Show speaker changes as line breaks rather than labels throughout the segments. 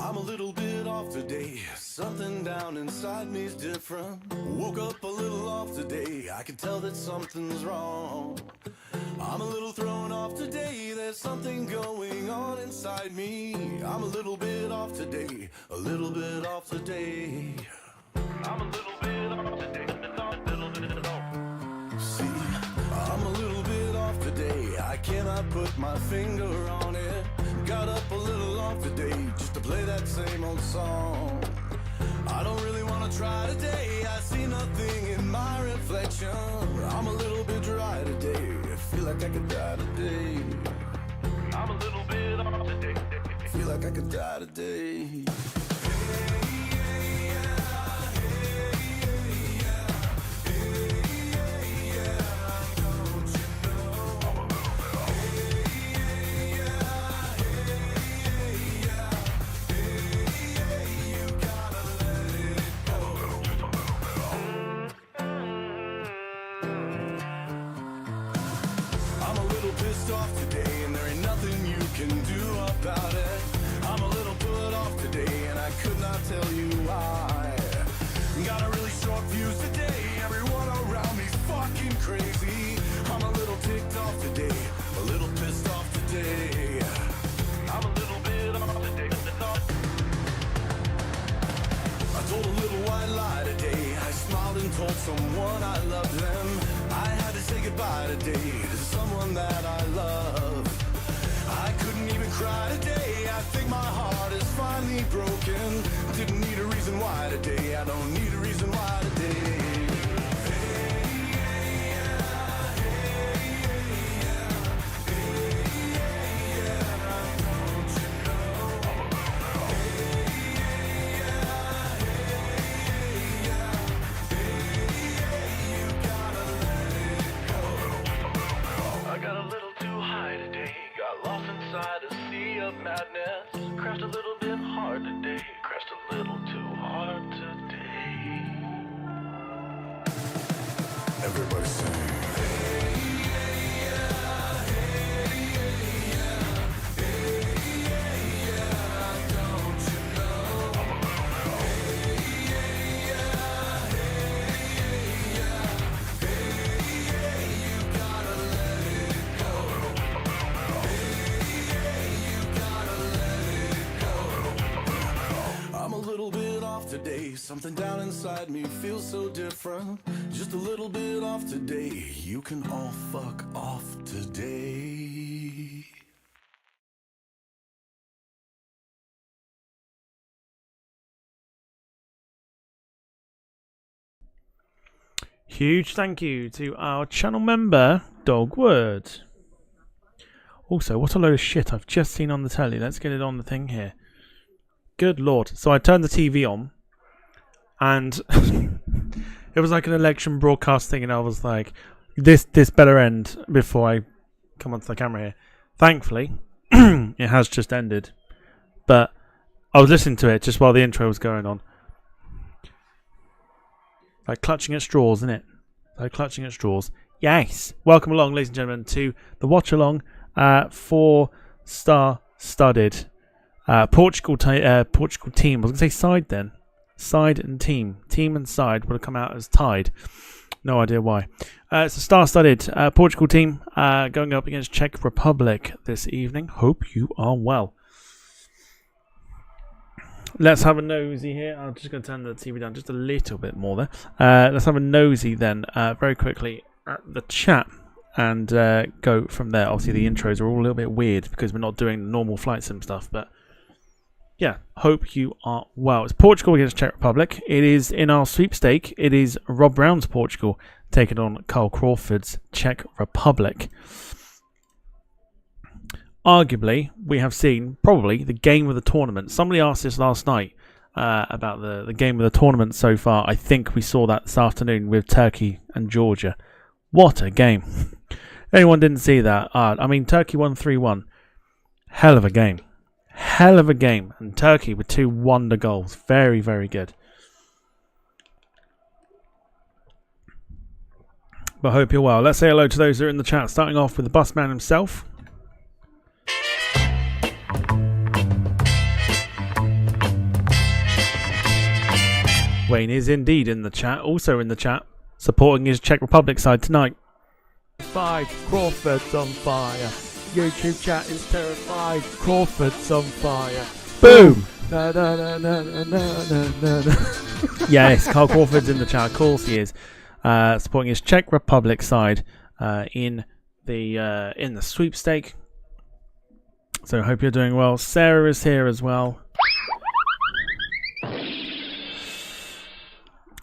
I'm a little bit off today. Something down inside me's different. Woke up a little off today. I can tell that something's wrong. I'm a little thrown off today. There's something going on inside me. I'm a little bit off today. A little bit off today. I'm a little bit off today. See, I'm a little bit off today. I cannot put my finger on it. Got up a little off today just to play that same old song. I don't really want to try today. I see nothing in my reflection. I'm a little bit dry today. I feel like I could die today. I'm a little bit off today. I feel like I could die today. Off today, and there ain't nothing you can do about it. I'm a little put off today, and I could not tell you why. Got a really short fuse today. Everyone around me's fucking crazy. I'm a little ticked off today, a little pissed off today. I'm a little bit off today. I told a little white lie today. I smiled and told someone I loved them. I had to say goodbye today to someone that I love. I couldn't even cry today. I think my heart is finally broken. Didn't need a reason why today. I don't need a reason why today. Madness, crashed a little bit hard today, crashed a little too hard today. Everybody sing. Hey, yeah, hey, yeah, hey, yeah, don't you know? Hey, yeah, hey, you gotta let it go. I'm a little bit off today. Something down inside me feels so different. Just a little bit off today. You can all fuck off today.
Huge thank you to our channel member, Dogwood. Also, what a load of shit I've just seen on the telly. Let's get it on the thing here. Good lord. So I turned the TV on and it was like an election broadcast thing, and I was like, this better end before I come onto the camera here. Thankfully, it has just ended. But I was listening to it just while the intro was going on. Like clutching at straws, isn't it? Like clutching at straws. Yes. Welcome along, ladies and gentlemen, to the Watchalong 4-star studded Portugal team. I was going to say side then. Side and team. Team and side would have come out as tied. No idea why. It's a star-studded Portugal team going up against Czech Republic this evening. Hope you are well. Let's have a nosy here. I'm just going to turn the TV down just a little bit more there. Let's have a nosy then very quickly at the chat and go from there. Obviously the intros are all a little bit weird because we're not doing the normal flight sim stuff, but yeah, hope you are well. It's Portugal against Czech Republic. It is in our sweepstake. It is Rob Brown's Portugal taking on Carl Crawford's Czech Republic. Arguably, we have seen probably the game of the tournament. Somebody asked this last night about the game of the tournament so far. I think we saw that this afternoon with Turkey and Georgia. What a game. Anyone didn't see that? I mean, Turkey won 3-1. Hell of a game. Hell of a game. And Turkey with 2 wonder goals. Very, very good. But I hope you're well. Let's say hello to those that are in the chat. Starting off with the bus man himself. Wayne is indeed in the chat, also in the chat, supporting his Czech Republic side tonight. 5, Crawford's on fire. YouTube chat is terrified. Crawford's on fire. Boom! Na, na, na, na, na, na, na, na. Yes, Carl Crawford's in the chat. Of course he is. Supporting his Czech Republic side in the sweepstake. So I hope you're doing well. Sarah is here as well.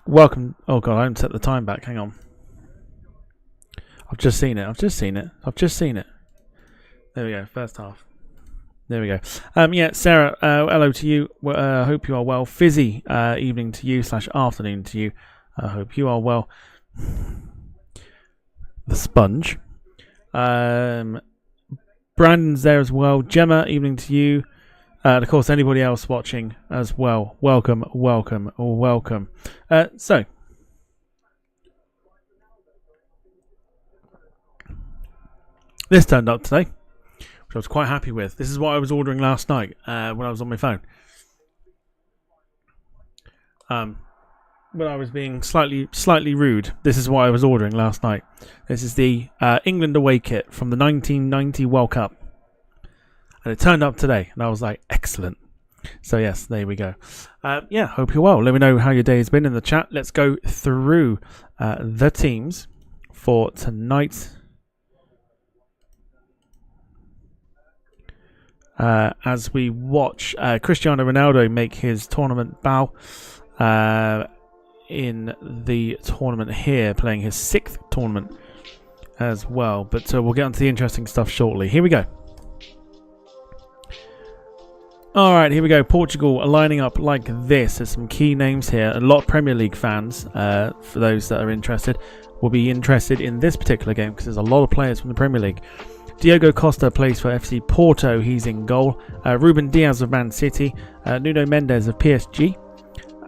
Welcome. Oh god, I haven't set the time back. Hang on. I've just seen it. There we go. First half. There we go. Yeah, Sarah, hello to you. Hope you are well. Fizzy, evening to you / afternoon to you. I hope you are well. The Sponge. Brandon's there as well. Gemma, evening to you. And of course, anybody else watching as well. Welcome. So, this turned up today, which I was quite happy with. This is what I was ordering last night when I was on my phone. But I was being slightly rude. This is what I was ordering last night. This is the England away kit from the 1990 World Cup. And it turned up today, and I was like, excellent. So yes, there we go. Yeah, hope you're well. Let me know how your day has been in the chat. Let's go through the teams for tonight. As we watch Cristiano Ronaldo make his tournament bow in the tournament here, playing his 6th tournament as well. But we'll get onto the interesting stuff shortly. Here we go. Alright, here we go. Portugal are lining up like this. There's some key names here. A lot of Premier League fans, for those that are interested, will be interested in this particular game because there's a lot of players from the Premier League. Diogo Costa plays for FC Porto. He's in goal. Ruben Diaz of Man City. Nuno Mendes of PSG.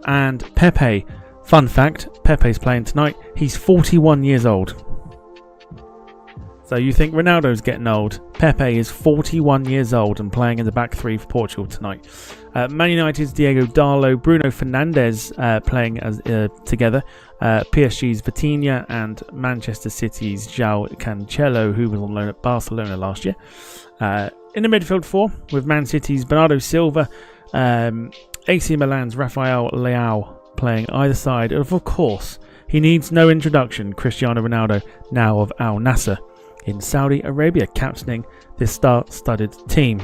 And Pepe. Fun fact, Pepe's playing tonight. He's 41 years old. So you think Ronaldo's getting old? Pepe is 41 years old and playing in the back three for Portugal tonight. Man United's Diego Darlo, Bruno Fernandes playing as together. PSG's Vitinha and Manchester City's João Cancelo, who was on loan at Barcelona last year. In the midfield four, with Man City's Bernardo Silva, AC Milan's Rafael Leao playing either side. Of course, he needs no introduction, Cristiano Ronaldo, now of Al Nassr in Saudi Arabia, captaining this star-studded team.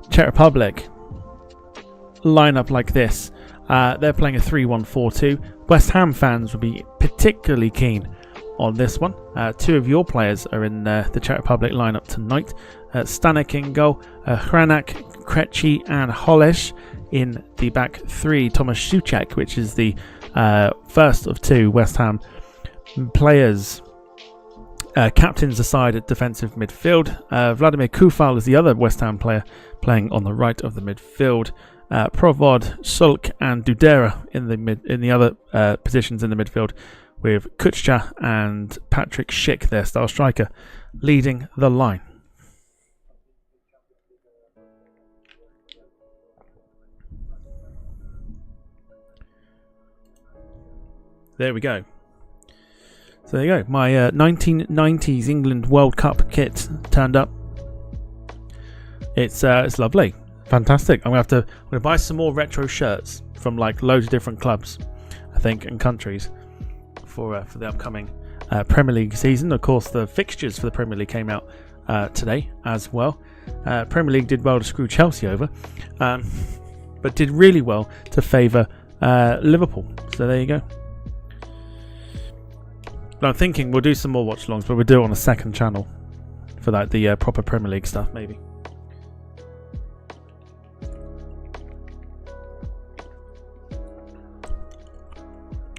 Czech Republic line up like this. They're playing a 3-1-4-2. West Ham fans will be particularly keen on this one. Two of your players are in the Czech Republic lineup tonight. Stanek in goal, Hranak, Krejci and Holeš in the back three. Tomáš Souček, which is the first of two West Ham players. Captains aside at defensive midfield. Vladimir Koufal is the other West Ham player playing on the right of the midfield. Provod, Sulk and Dudera in the other positions in the midfield, with Kučka and Patrick Schick, their star striker, leading the line. There we go. So there you go. My 1990s England World Cup kit turned up. It's lovely, fantastic. I'm gonna buy some more retro shirts from like loads of different clubs, I think, and countries for the upcoming Premier League season. Of course, the fixtures for the Premier League came out today as well. Premier League did well to screw Chelsea over, but did really well to favour Liverpool. So there you go. But I'm thinking we'll do some more watch-alongs, but we'll do it on a second channel for that, the proper Premier League stuff, maybe.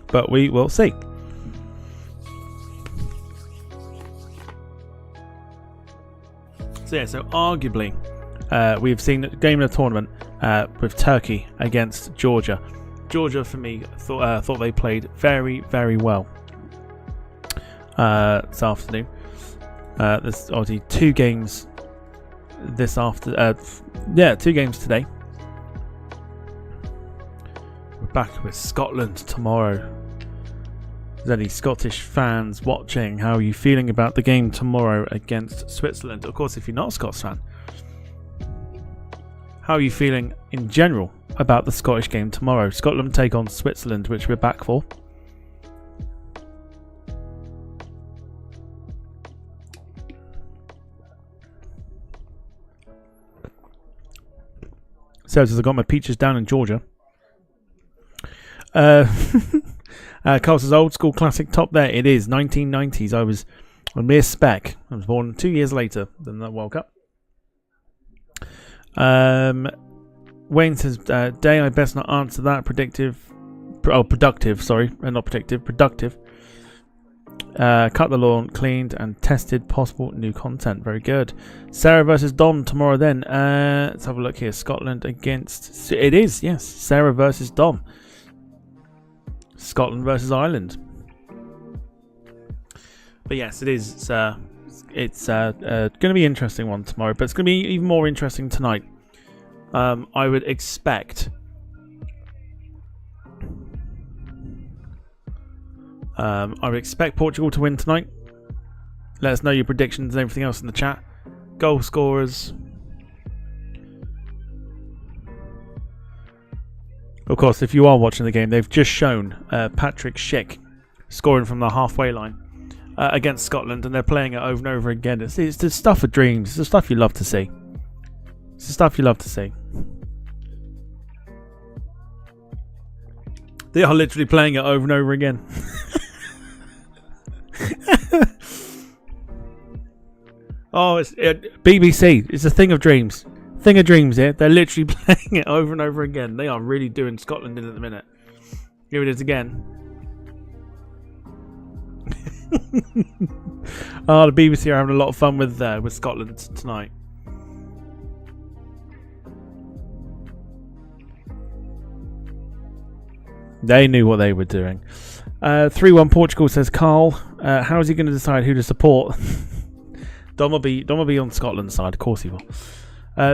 But we will see. So yeah, so arguably we've seen a game in a tournament with Turkey against Georgia. Georgia, for me, thought they played very, very well this afternoon. There's obviously two games this after. Yeah, 2 games today. We're back with Scotland tomorrow. Is there any Scottish fans watching? How are you feeling about the game tomorrow against Switzerland? Of course, if you're not a Scots fan, how are you feeling in general about the Scottish game tomorrow? Scotland take on Switzerland, which we're back for. So, I got my peaches down in Georgia. Carl says, old school classic top there. It is 1990s. I was a mere speck. I was born 2 years later than the World Cup. Wayne says, Day, I best not answer that. Productive, sorry. Not predictive, productive. Cut the lawn, cleaned and tested possible new content. Very good. Sarah versus Dom tomorrow then. Let's have a look here. Scotland against... It is, yes. Sarah versus Dom. Scotland versus Ireland. But yes, it is. It's going to be an interesting one tomorrow, but it's going to be even more interesting tonight. I would expect. I would expect Portugal to win tonight. Let us know your predictions and everything else in the chat. Goal scorers. Of course, if you are watching the game, they've just shown Patrick Schick scoring from the halfway line against Scotland, and they're playing it over and over again. It's the stuff of dreams. It's the stuff you love to see. It's the stuff you love to see. They are literally playing it over and over again. Oh, it's BBC. It's a thing of dreams. Thing of dreams here. They're literally playing it over and over again. They are really doing Scotland in at the minute. Here it is again. Oh, the BBC are having a lot of fun with Scotland tonight. They knew what they were doing. 3-1 Portugal, says Carl. How is he going to decide who to support? Dom will be on Scotland's side. Of course he will.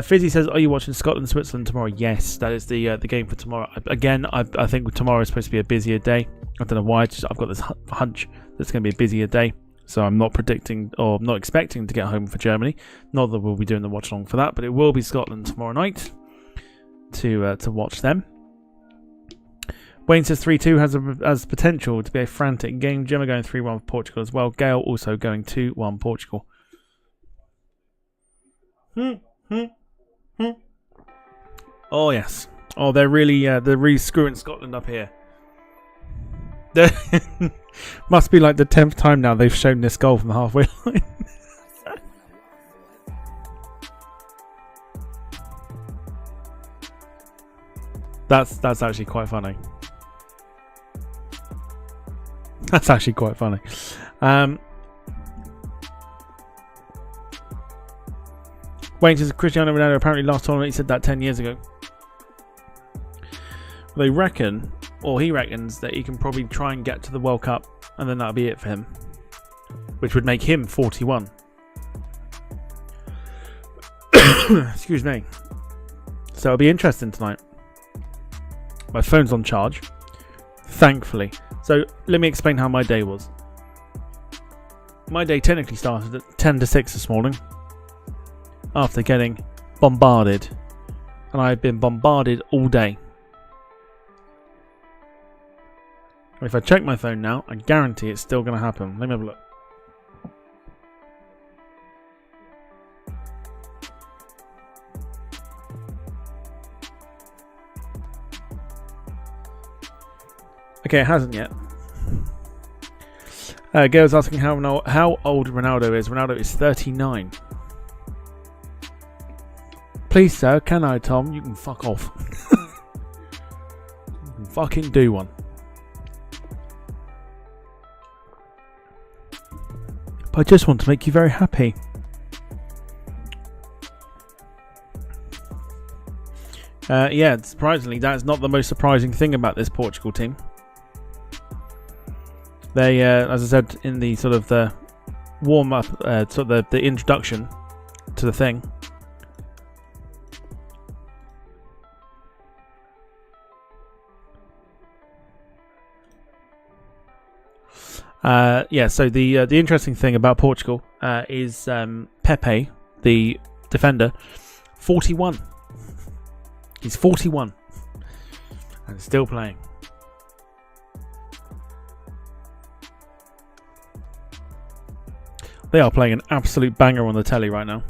Fizzy says, are you watching Scotland Switzerland tomorrow? Yes, that is the game for tomorrow. Again, I think tomorrow is supposed to be a busier day. I don't know why. I've got this hunch that it's going to be a busier day. So I'm not predicting or not expecting to get home for Germany. Not that we'll be doing the watch along for that, but it will be Scotland tomorrow night to watch them. Wayne says 3-2 has potential to be a frantic game. Gemma going 3-1 for Portugal as well. Gail also going 2-1 Portugal. Oh yes. Oh, they're really screwing Scotland up here. Must be like the 10th time now they've shown this goal from the halfway line. That's actually quite funny. That's actually quite funny. Wayne says Cristiano Ronaldo apparently last tournament. He said that 10 years ago. They reckon, or he reckons, that he can probably try and get to the World Cup, and then that'll be it for him, which would make him 41. Excuse me. So it'll be interesting tonight. My phone's on charge, thankfully. So let me explain how my day was. My day technically started at 10 to 6 this morning after getting bombarded, and I've been bombarded all day. If I check my phone now, I guarantee it's still going to happen. Let me have a look. Okay, it hasn't yet. Gail's asking how old Ronaldo is. Ronaldo is 39. Please, sir, can I, Tom? You can fuck off. You can fucking do one. But I just want to make you very happy. Yeah, surprisingly, that's not the most surprising thing about this Portugal team. They, as I said in the sort of the warm-up, sort of the introduction to the thing, Yeah, so the interesting thing about Portugal is Pepe, the defender, 41. He's 41 and still playing. They are playing an absolute banger on the telly right now.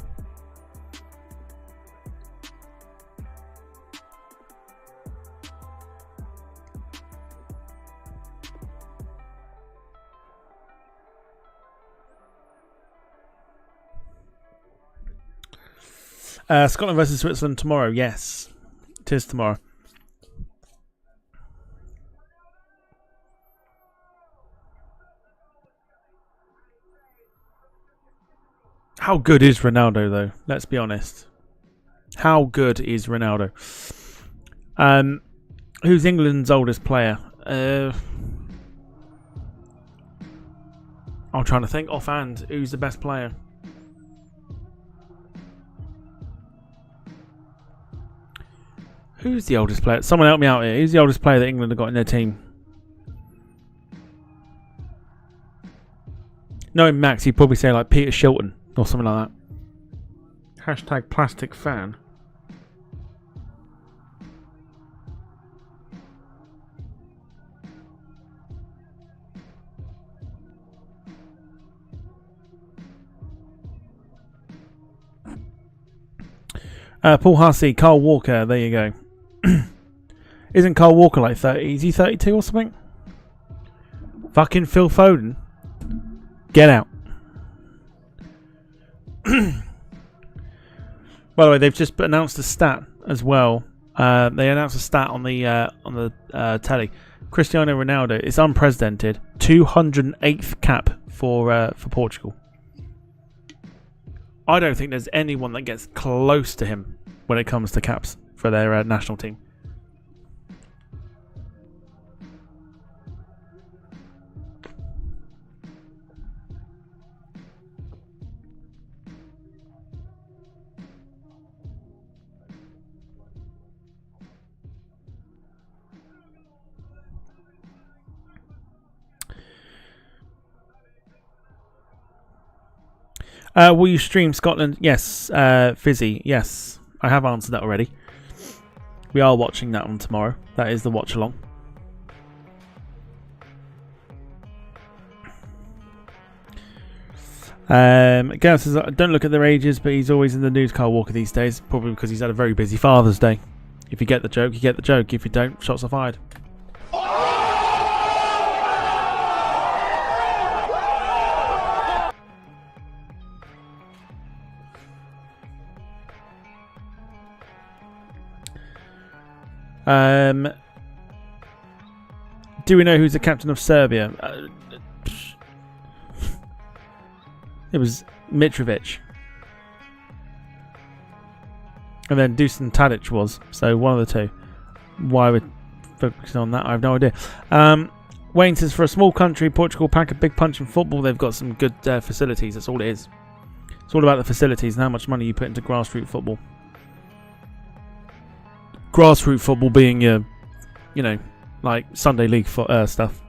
Scotland versus Switzerland tomorrow. Yes, it is tomorrow. How good is Ronaldo, though? Let's be honest. How good is Ronaldo? Who's England's oldest player? I'm trying to think offhand. Who's the best player? Who's the oldest player? Someone help me out here. Who's the oldest player that England have got in their team? Knowing Max, he'd probably say like Peter Shilton or something like that. Hashtag plastic fan. Paul Hussey, Carl Walker, there you go. Isn't Carl Walker like 30? Is he 32 or something? Fucking Phil Foden. Get out. By the way, they've just announced a stat as well. They announced a stat on the telly. Cristiano Ronaldo is unprecedented. 208th cap for Portugal. I don't think there's anyone that gets close to him when it comes to caps for their national team. Will you stream Scotland? Yes. Fizzy, yes. I have answered that already. We are watching that one tomorrow. That is the watch-along. Gareth says, don't look at their ages, but he's always in the news, Carl Walker, these days. Probably because he's had a very busy Father's Day. If you get the joke, you get the joke. If you don't, shots are fired. Do we know who's the captain of Serbia? It was Mitrovic. And then Dusan Tadic was. So one of the two. Why we're focusing on that, I have no idea. Wayne says, for a small country, Portugal pack a big punch in football. They've got some good facilities. That's all it is. It's all about the facilities and how much money you put into grassroots football. Grassroots football being your, you know, like Sunday League stuff.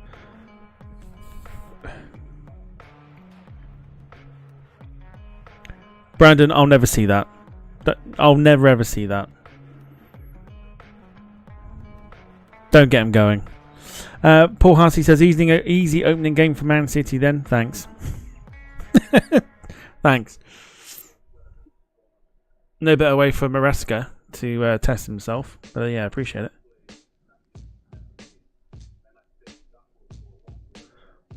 Brandon, I'll never see that. I'll never ever see that. Don't get him going. Paul Hussey says, easy opening game for Man City then. Thanks. Thanks. No better way for Maresca to test himself. But yeah, appreciate it.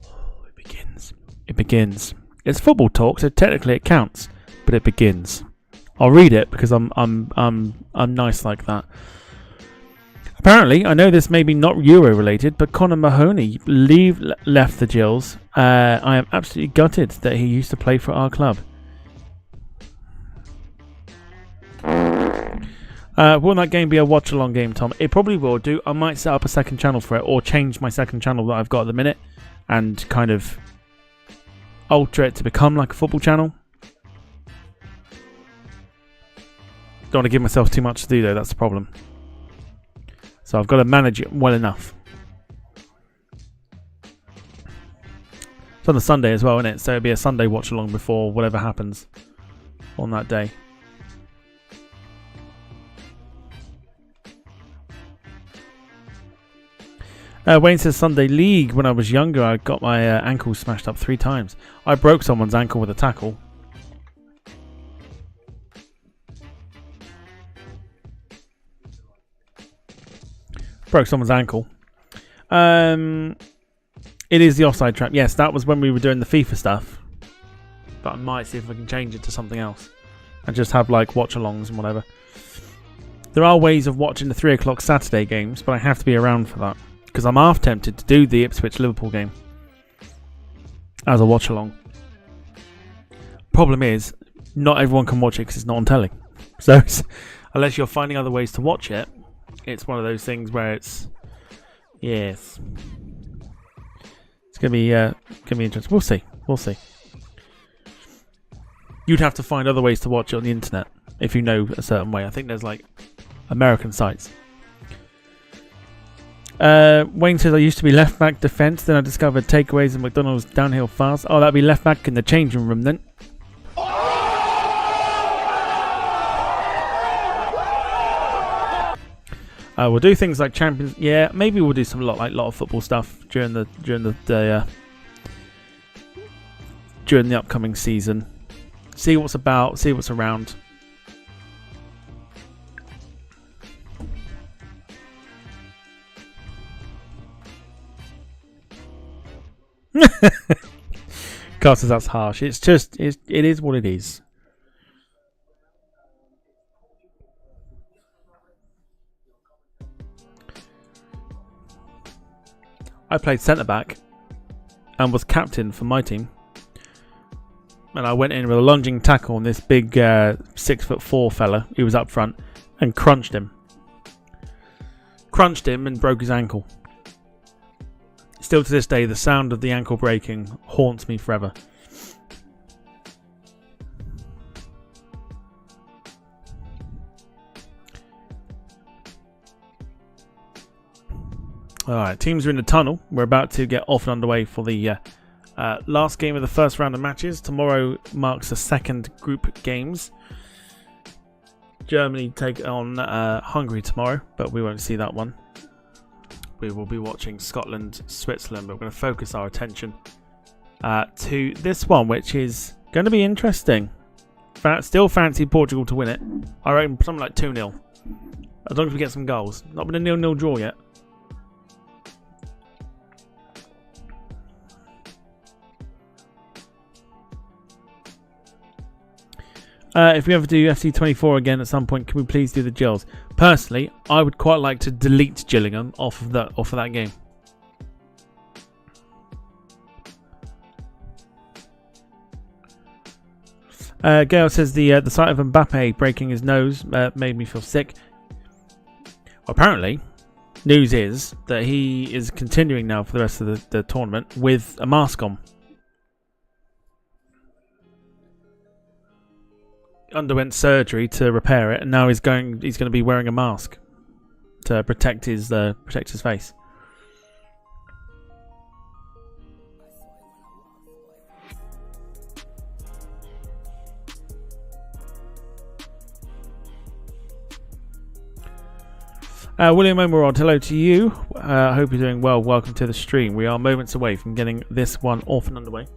Oh, it begins. It begins. It's football talk, so technically it counts. But it begins. I'll read it because I'm nice like that. Apparently, I know this may be not Euro related, but Conor Mahoney left the Gills. I am absolutely gutted that he used to play for our club. Will that game be a watch-along game, Tom? It probably will do. I might set up a second channel for it, or change my second channel that I've got at the minute, and kind of alter it to become like a football channel. Don't want to give myself too much to do though, that's the problem. So I've got to manage it well enough. It's on a Sunday as well, isn't it? So it'll be a Sunday watch along before whatever happens on that day. Wayne says Sunday League. When I was younger, I got my ankle smashed up 3 times. I broke someone's ankle with a tackle. Broke someone's ankle. It is the offside trap. Yes, that was when we were doing the FIFA stuff. But I might see if I can change it to something else. And just have like watch-alongs and whatever. There are ways of watching the 3 o'clock Saturday games, but I have to be around for that. Because I'm half tempted to do the Ipswich-Liverpool game as a watch-along. Problem is, not everyone can watch it because it's not on telly. So, unless you're finding other ways to watch it, it's one of those things where it's... Yes. It's going to be interesting. We'll see. You'd have to find other ways to watch it on the internet if you know a certain way. I think there's like American sites. Wayne says I used to be left back defence, then I discovered takeaways and McDonald's downhill fast. Oh, that'd be left back in the changing room then. We'll do things like Champions. Yeah, maybe we'll do some lot of football stuff during the upcoming season. See what's about. See what's around. Carl says that's harsh. It's just it is what it is. I played centre back and was captain for my team. And I went in with a lunging tackle on this big 6'4" fella who was up front and crunched him. Crunched him and broke his ankle. Still to this day, the sound of the ankle breaking haunts me forever. Alright, teams are in the tunnel. We're about to get off and underway for the last game of the first round of matches. Tomorrow marks the second group games. Germany take on Hungary tomorrow, but we won't see that one. We will be watching Scotland, Switzerland, but we're going to focus our attention to this one, which is going to be interesting. Still fancy Portugal to win it. I reckon something like 2-0. As long as we get some goals. Not been a 0-0 draw yet. If we ever do FC24 again at some point, can we please do the Gills? Personally, I would quite like to delete Gillingham off of that game. Gail says the sight of Mbappe breaking his nose made me feel sick. Apparently, news is that he is continuing now for the rest of the tournament with a mask on. Underwent surgery to repair it, and now he's going to be wearing a mask to protect his face. William Omerod, hello to you. I hope you're doing well. Welcome to the stream. We are moments away from getting this one off and underway.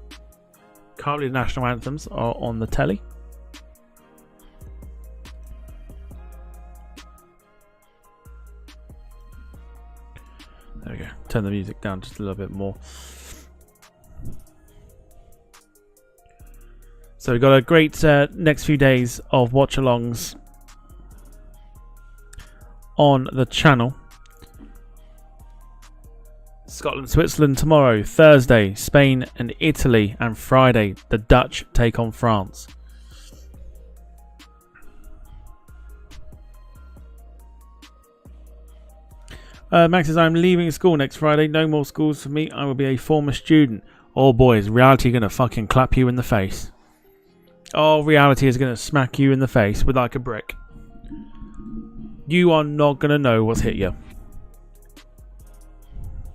Currently, the national anthems are on the telly. There we go. Turn the music down just a little bit more. So we've got a great next few days of watch-alongs on the channel. Scotland, Switzerland tomorrow, Thursday, Spain and Italy, and Friday, the Dutch take on France. Max says, I'm leaving school next Friday. No more schools for me. I will be a former student. Oh boy, is reality going to fucking clap you in the face. Oh, reality is going to smack you in the face with like a brick. You are not going to know what's hit you.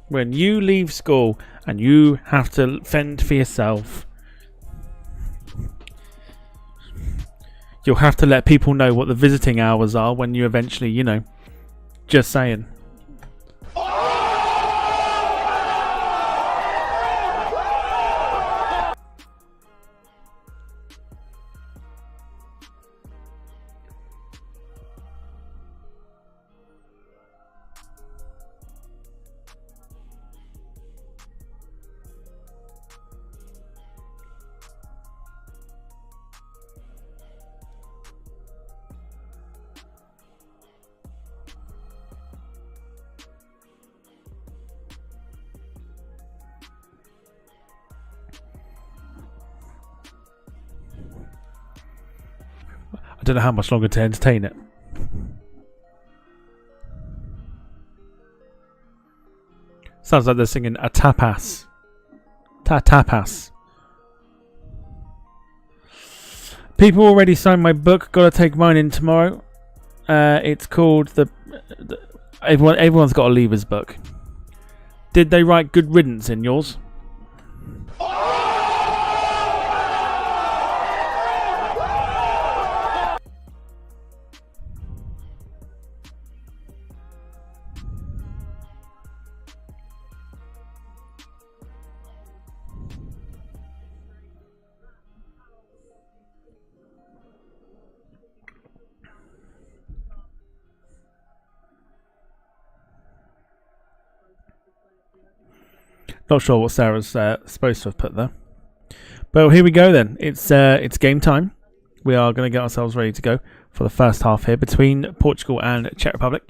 When you leave school and you have to fend for yourself. You'll have to let people know what the visiting hours are when you eventually, you know, just saying. I don't know how much longer to entertain it. Sounds like they're singing a tapas. Tapas. People already signed my book. Gotta take mine in tomorrow. It's called everyone's got a leavers book. Did they write good riddance in yours? Not sure what Sarah's supposed to have put there. But here we go then. It's game time. We are going to get ourselves ready to go for the first half here between Portugal and Czech Republic.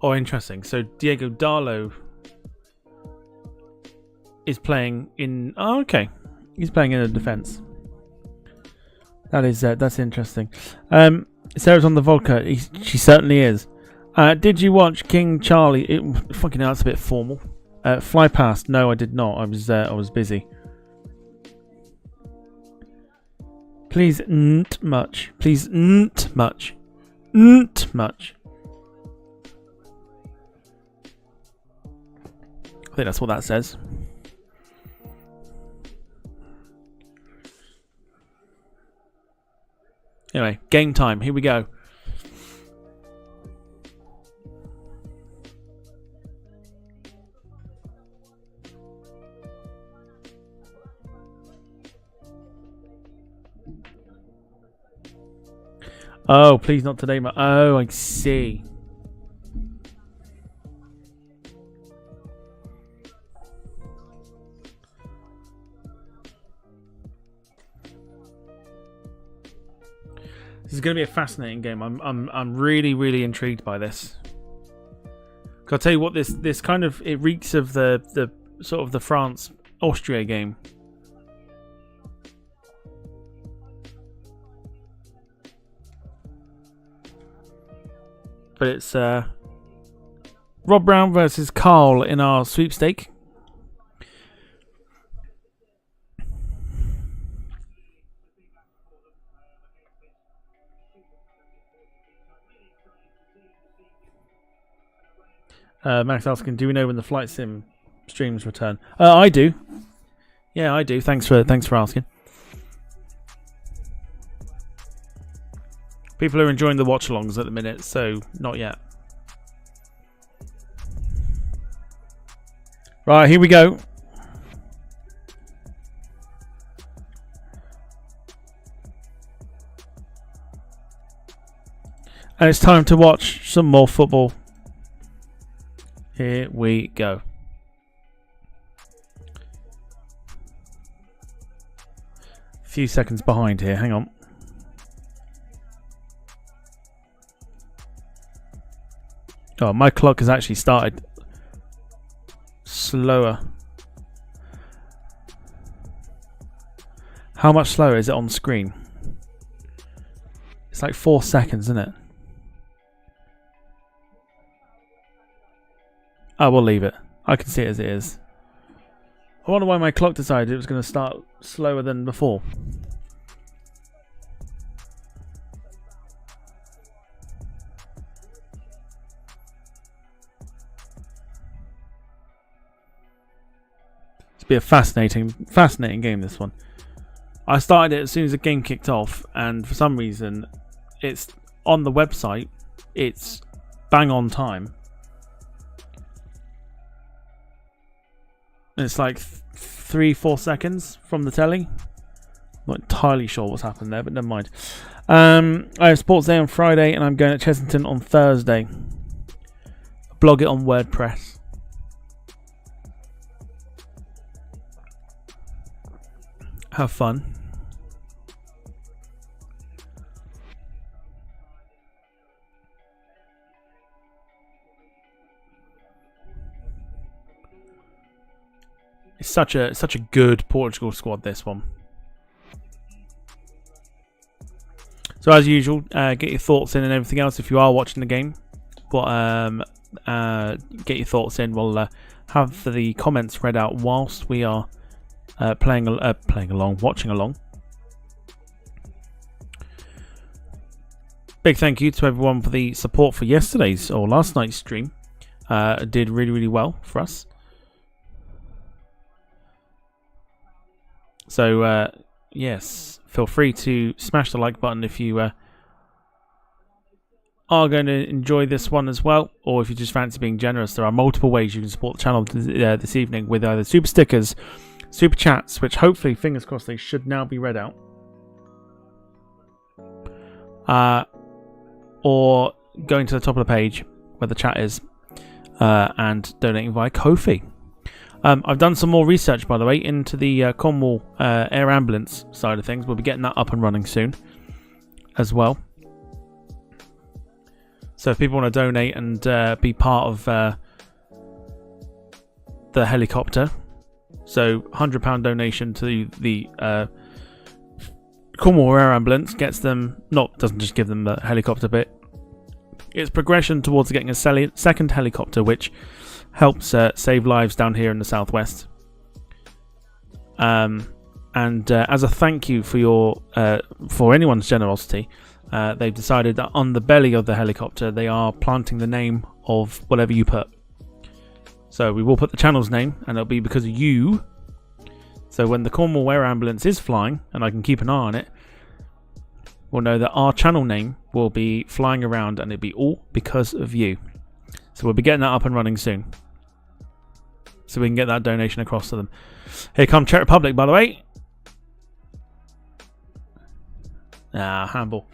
Oh, interesting. So Diego Darlo is playing in... Oh, okay. He's playing in the defence. That's interesting. Sarah's on the vodka. She certainly is. Did you watch King Charlie? Fucking hell, that's a bit formal. Fly past. No, I did not. I was busy. Please, not much. Please, not much. Not much. I think that's what that says. Anyway, game time. Here we go. Oh, please not today. Oh, I see. This is going to be a fascinating game. I'm really, really intrigued by this. I'll tell you what, this kind of, it reeks of the sort of the France-Austria game. But it's Rob Brown versus Carl in our sweepstake. Max asking, do we know when the flight sim streams return? I do. Yeah, I do. Thanks for asking. People are enjoying the watch-alongs at the minute, so not yet. Right, here we go. And it's time to watch some more football. Here we go. A few seconds behind here, hang on. Oh, my clock has actually started slower. How much slower is it on screen? It's like 4 seconds, isn't it? Oh, we'll leave it. I can see it as it is. I wonder why my clock decided it was going to start slower than before. It's been a fascinating game, this one. I started it as soon as the game kicked off, and for some reason, it's on the website. It's bang on time. It's like 3-4 seconds from the telly. Not entirely sure what's happened there, but never mind. I have Sports Day on Friday, and I'm going to Chessington on Thursday. Blog it on WordPress. Have fun. It's such a good Portugal squad, this one. So as usual, get your thoughts in and everything else if you are watching the game. But get your thoughts in. We'll have the comments read out whilst we are watching along. Big thank you to everyone for the support for yesterday's or last night's stream. It did really well for us. So, yes, feel free to smash the like button if you are going to enjoy this one as well, or if you just fancy being generous. There are multiple ways you can support the channel this evening with either super stickers, super chats, which hopefully, fingers crossed, they should now be read out, or going to the top of the page where the chat is and donating via Ko-fi. I've done some more research, by the way, into the Cornwall air ambulance side of things. We'll be getting that up and running soon as well. So if people want to donate and be part of the helicopter, so £100 donation to the Cornwall air ambulance gets them, doesn't just give them the helicopter bit. It's progression towards getting a second helicopter, which helps save lives down here in the southwest. And as a thank you for anyone's generosity, they've decided that on the belly of the helicopter they are planting the name of whatever you put. So we will put the channel's name, and it'll be because of you. So when the Cornwall Air Ambulance is flying, and I can keep an eye on it, we'll know that our channel name will be flying around, and it'll be all because of you. So we'll be getting that up and running soon, so we can get that donation across to them. Here come Czech Republic, by the way. Handball.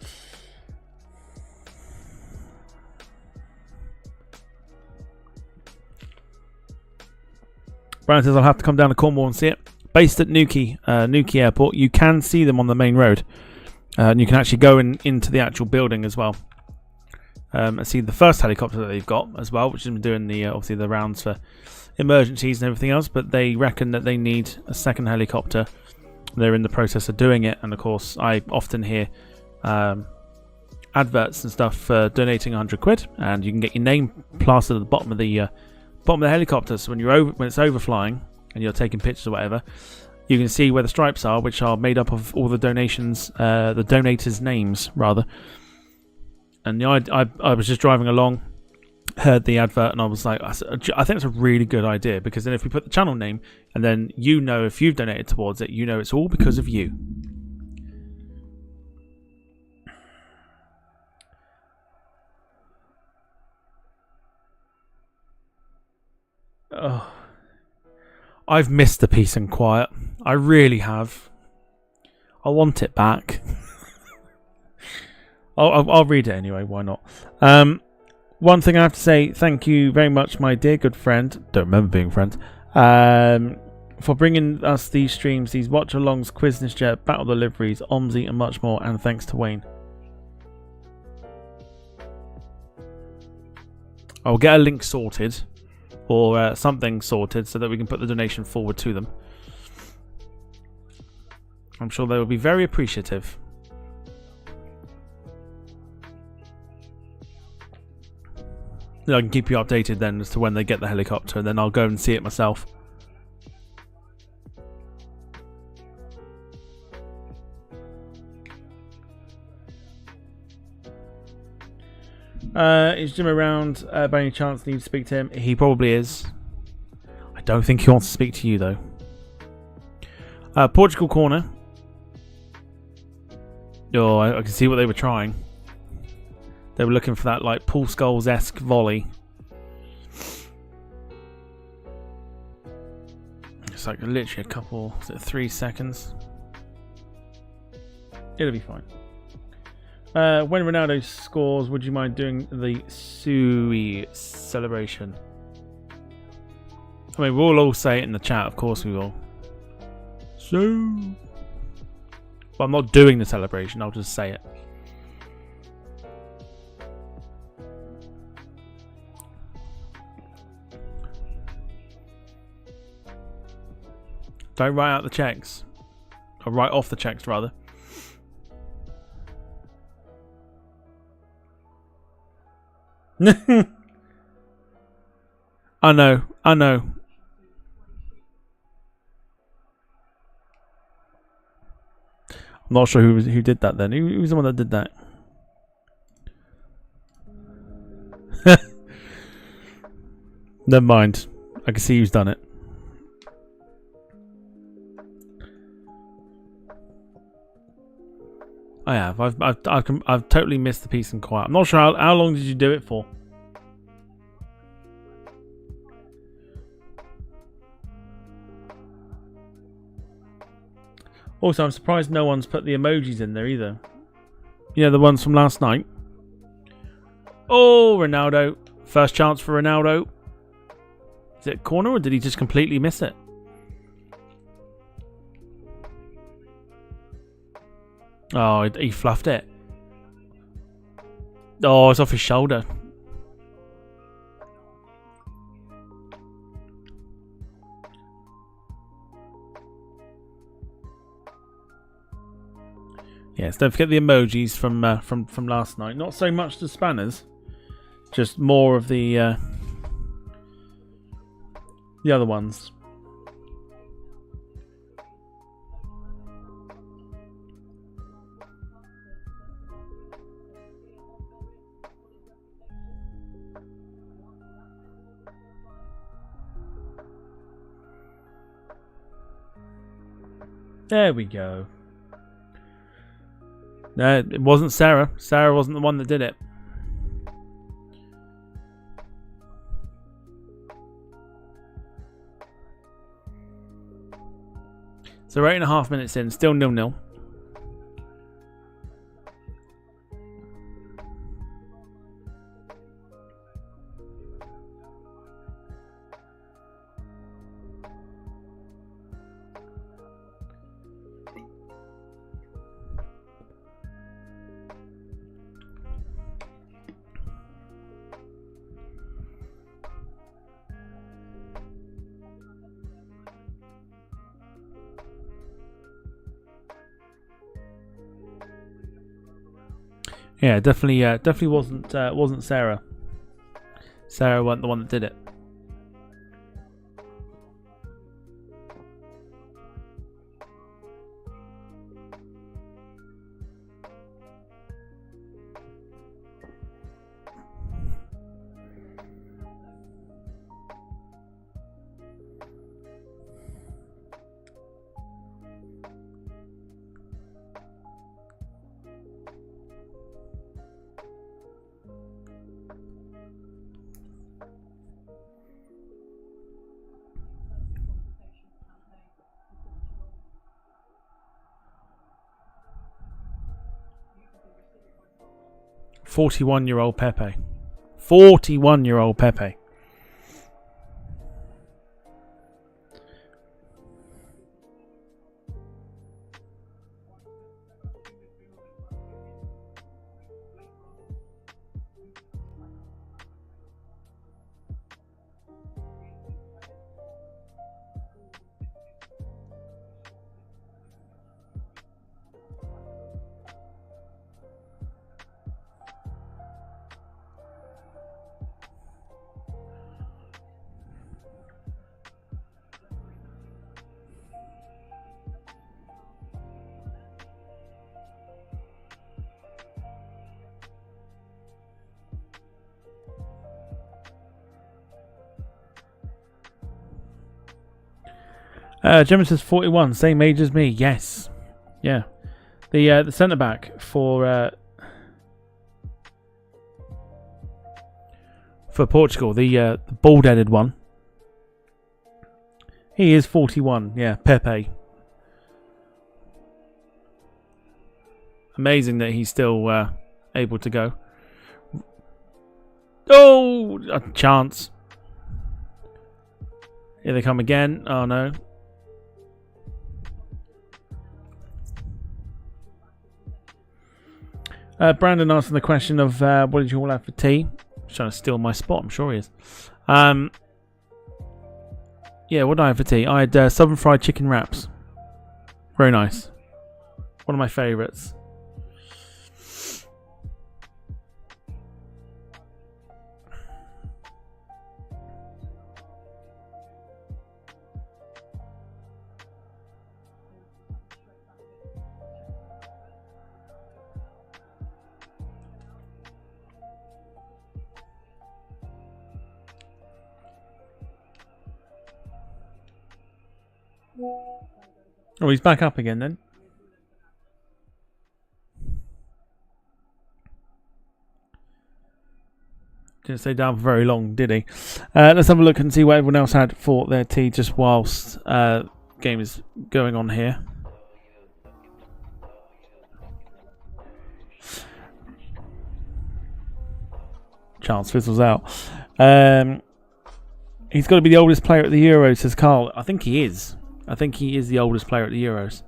Brian says I'll have to come down to Cornwall and see it. Based at Newquay Airport, you can see them on the main road, and you can actually go into the actual building as well. I see the first helicopter that they've got as well, which has been doing the obviously the rounds for emergencies and everything else, but they reckon that they need a second helicopter. They're in the process of doing it, and of course I often hear adverts and stuff for donating £100, and you can get your name plastered at the bottom of the helicopter, so when it's overflying and you're taking pictures or whatever, you can see where the stripes are, which are made up of all the donations, the donators' names rather. And I was just driving along, heard the advert, and I was like, I think it's a really good idea, because then if we put the channel name, and then you know if you've donated towards it, you know it's all because of you. Oh, I've missed the peace and quiet. I really have. I want it back. I'll read it anyway, why not? One thing I have to say, thank you very much, my dear good friend, don't remember being friends, for bringing us these streams, these watch-alongs, Quizness Jet, Battle Deliveries, OMSI, and much more, and thanks to Wayne. I'll get a link sorted, or something sorted, so that we can put the donation forward to them. I'm sure they will be very appreciative. I can keep you updated then as to when they get the helicopter, and then I'll go and see it myself. Is Jim around by any chance? Need to speak to him? He probably is. I don't think he wants to speak to you though. Portugal corner. Oh, I can see what they were trying. They were looking for that like Paul Scholes-esque volley. It's like literally a couple, 3 seconds. It'll be fine. When Ronaldo scores, would you mind doing the Sui celebration? I mean, we'll all say it in the chat, of course we will. So, but I'm not doing the celebration, I'll just say it. Don't write out the checks. Or write off the checks, rather. I know. I'm not sure who did that then. Who was the one that did that? Never mind. I can see who's done it. I have. I've totally missed the peace and quiet. I'm not sure how long did you do it for? Also, I'm surprised no one's put the emojis in there either. You know, the ones from last night. Oh, Ronaldo. First chance for Ronaldo. Is it corner or did he just completely miss it? Oh, he fluffed it. Oh, it's off his shoulder. Yes, don't forget the emojis from last night. Not so much the spanners, just more of the other ones. There we go. No, it wasn't Sarah. Sarah wasn't the one that did it. So we're 8.5 minutes in, still 0-0. Yeah, definitely wasn't Sarah. Sarah wasn't the one that did it. "41-year-old Pepe." 41-year-old Pepe. Gemma says 41, same age as me. Yes. Yeah. The centre back for Portugal, the bald-headed one. He is 41. Yeah, Pepe. Amazing that he's still able to go. Oh, a chance. Here they come again. Oh no. Brandon asking the question of what did you all have for tea? He's trying to steal my spot. I'm sure he is. Yeah, what did I have for tea? I had southern fried chicken wraps. Very nice. One of my favourites. Oh, he's back up again then. Didn't stay down for very long, did he? Let's have a look and see what everyone else had for their tea just whilst game is going on here. Chance fizzles out. He's got to be the oldest player at the Euros, says Carl. I think he is. I think he is the oldest player at the Euros.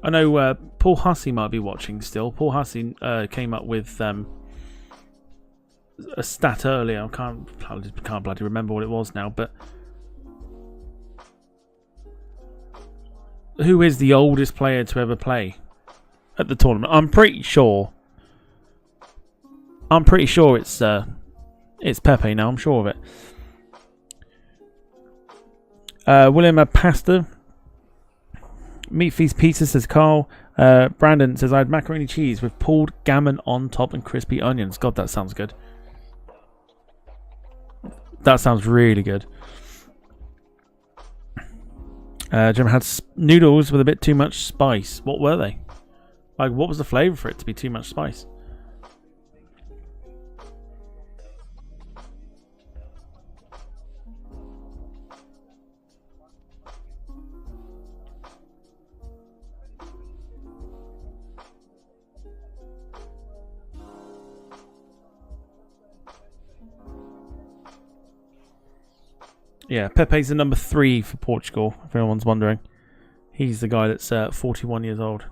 I know Paul Hussey might be watching still. Paul Hussey came up with a stat earlier. I can't bloody remember what it was now. But who is the oldest player to ever play at the tournament? I'm pretty sure it's Pepe now. I'm sure of it. William Pasta. Meat Feast Pizza, says Carl. Brandon says I had macaroni cheese with pulled gammon on top and crispy onions. God, that sounds good. That sounds really good. Jim had noodles with a bit too much spice. What were they? Like, what was the flavour for it to be too much spice? Yeah, Pepe's the number 3 for Portugal, if anyone's wondering. He's the guy that's 41 years old.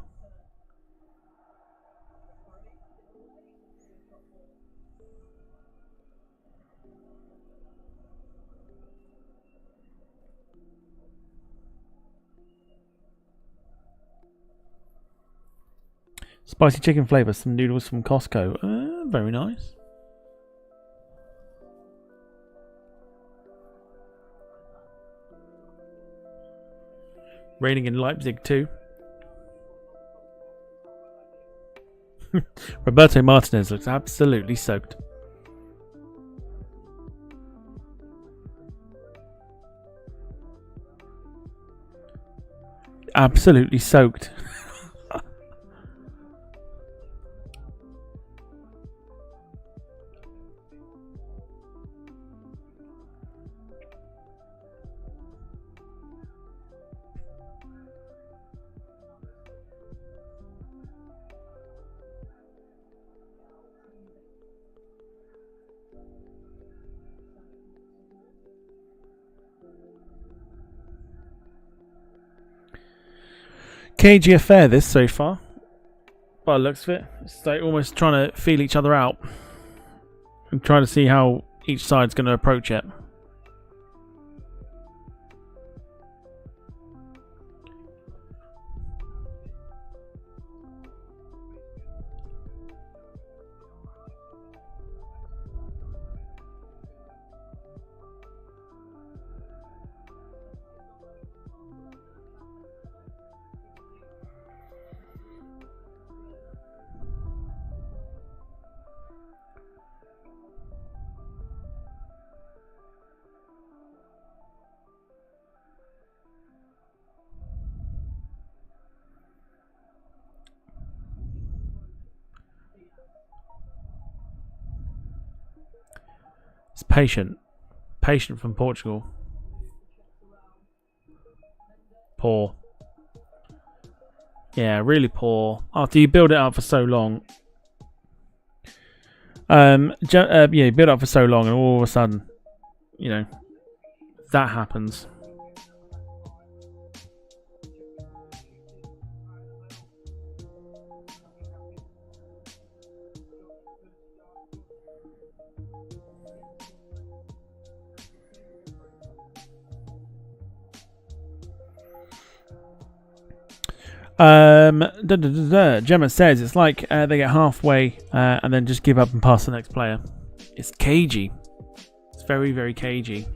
Spicy chicken flavour, some noodles from Costco. Very nice. Raining in Leipzig too. Roberto Martinez looks absolutely soaked. Absolutely soaked. Cagey affair this so far. By the looks of it. It's like almost trying to feel each other out. And trying to see how each side's going to approach it. It's patient. Patient from Portugal. Poor. Yeah, really poor. After you build it up for so long. Yeah, you build it up for so long and all of a sudden, you know, that happens. Gemma says it's like they get halfway and then just give up and pass the next player. It's cagey. It's very, very cagey.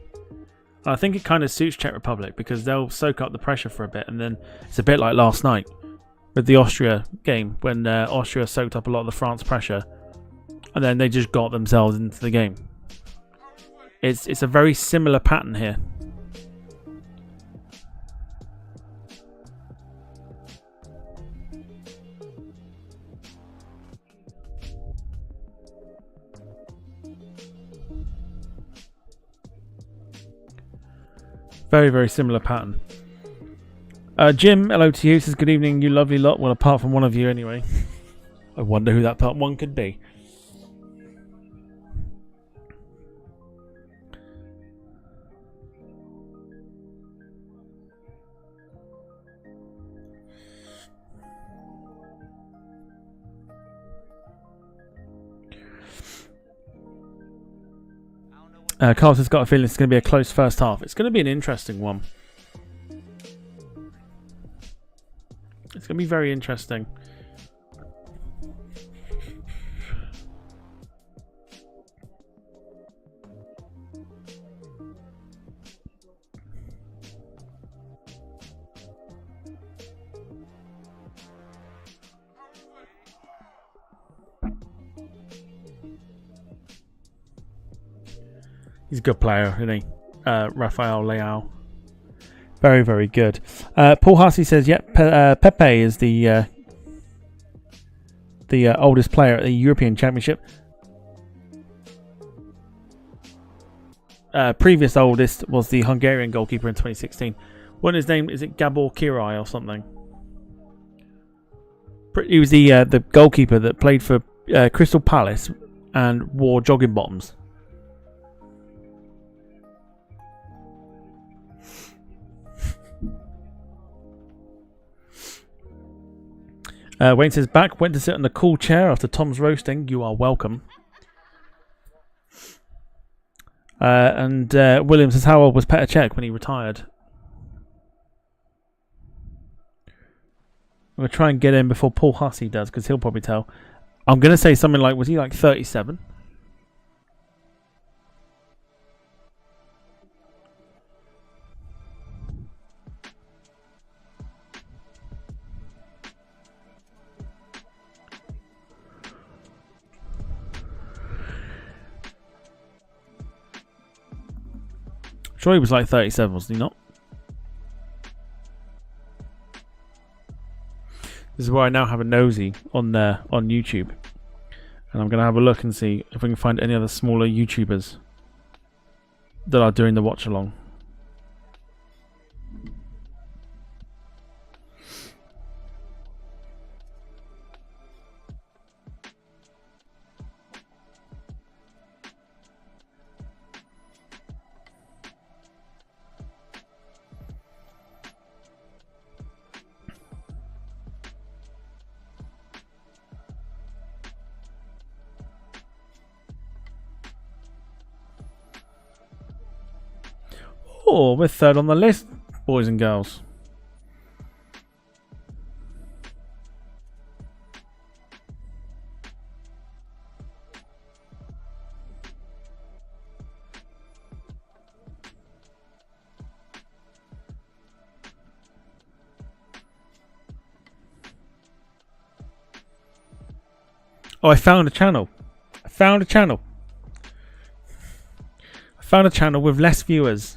I think it kind of suits Czech Republic because they'll soak up the pressure for a bit, and then it's a bit like last night with the Austria game when Austria soaked up a lot of the France pressure, and then they just got themselves into the game. It's a very similar pattern here. Very, very similar pattern. Jim, hello to you. Says good evening, you lovely lot. Well, apart from one of you, anyway. I wonder who that part one could be. Carlos has got a feeling it's going to be a close first half. It's going to be an interesting one. It's going to be very interesting. He's a good player, isn't he? Rafael Leao. Very, very good. Paul Hussey says, yep, Pepe is the oldest player at the European Championship. Previous oldest was the Hungarian goalkeeper in 2016. What his name? Is it Gabor Kirai or something? He was the goalkeeper that played for Crystal Palace and wore jogging bottoms. Wayne says, back, went to sit on the cool chair after Tom's roasting. You are welcome. And William says, how old was Petr Cech when he retired? I'm going to try and get in before Paul Hussey does, because he'll probably tell. I'm going to say something like, was he like 37? Sure, he was like 37, wasn't he not? This is where I now have a nosy on YouTube, and I'm going to have a look and see if we can find any other smaller YouTubers that are doing the watch along. Oh, we're third on the list, boys and girls. Oh, I found a channel. I found a channel with less viewers.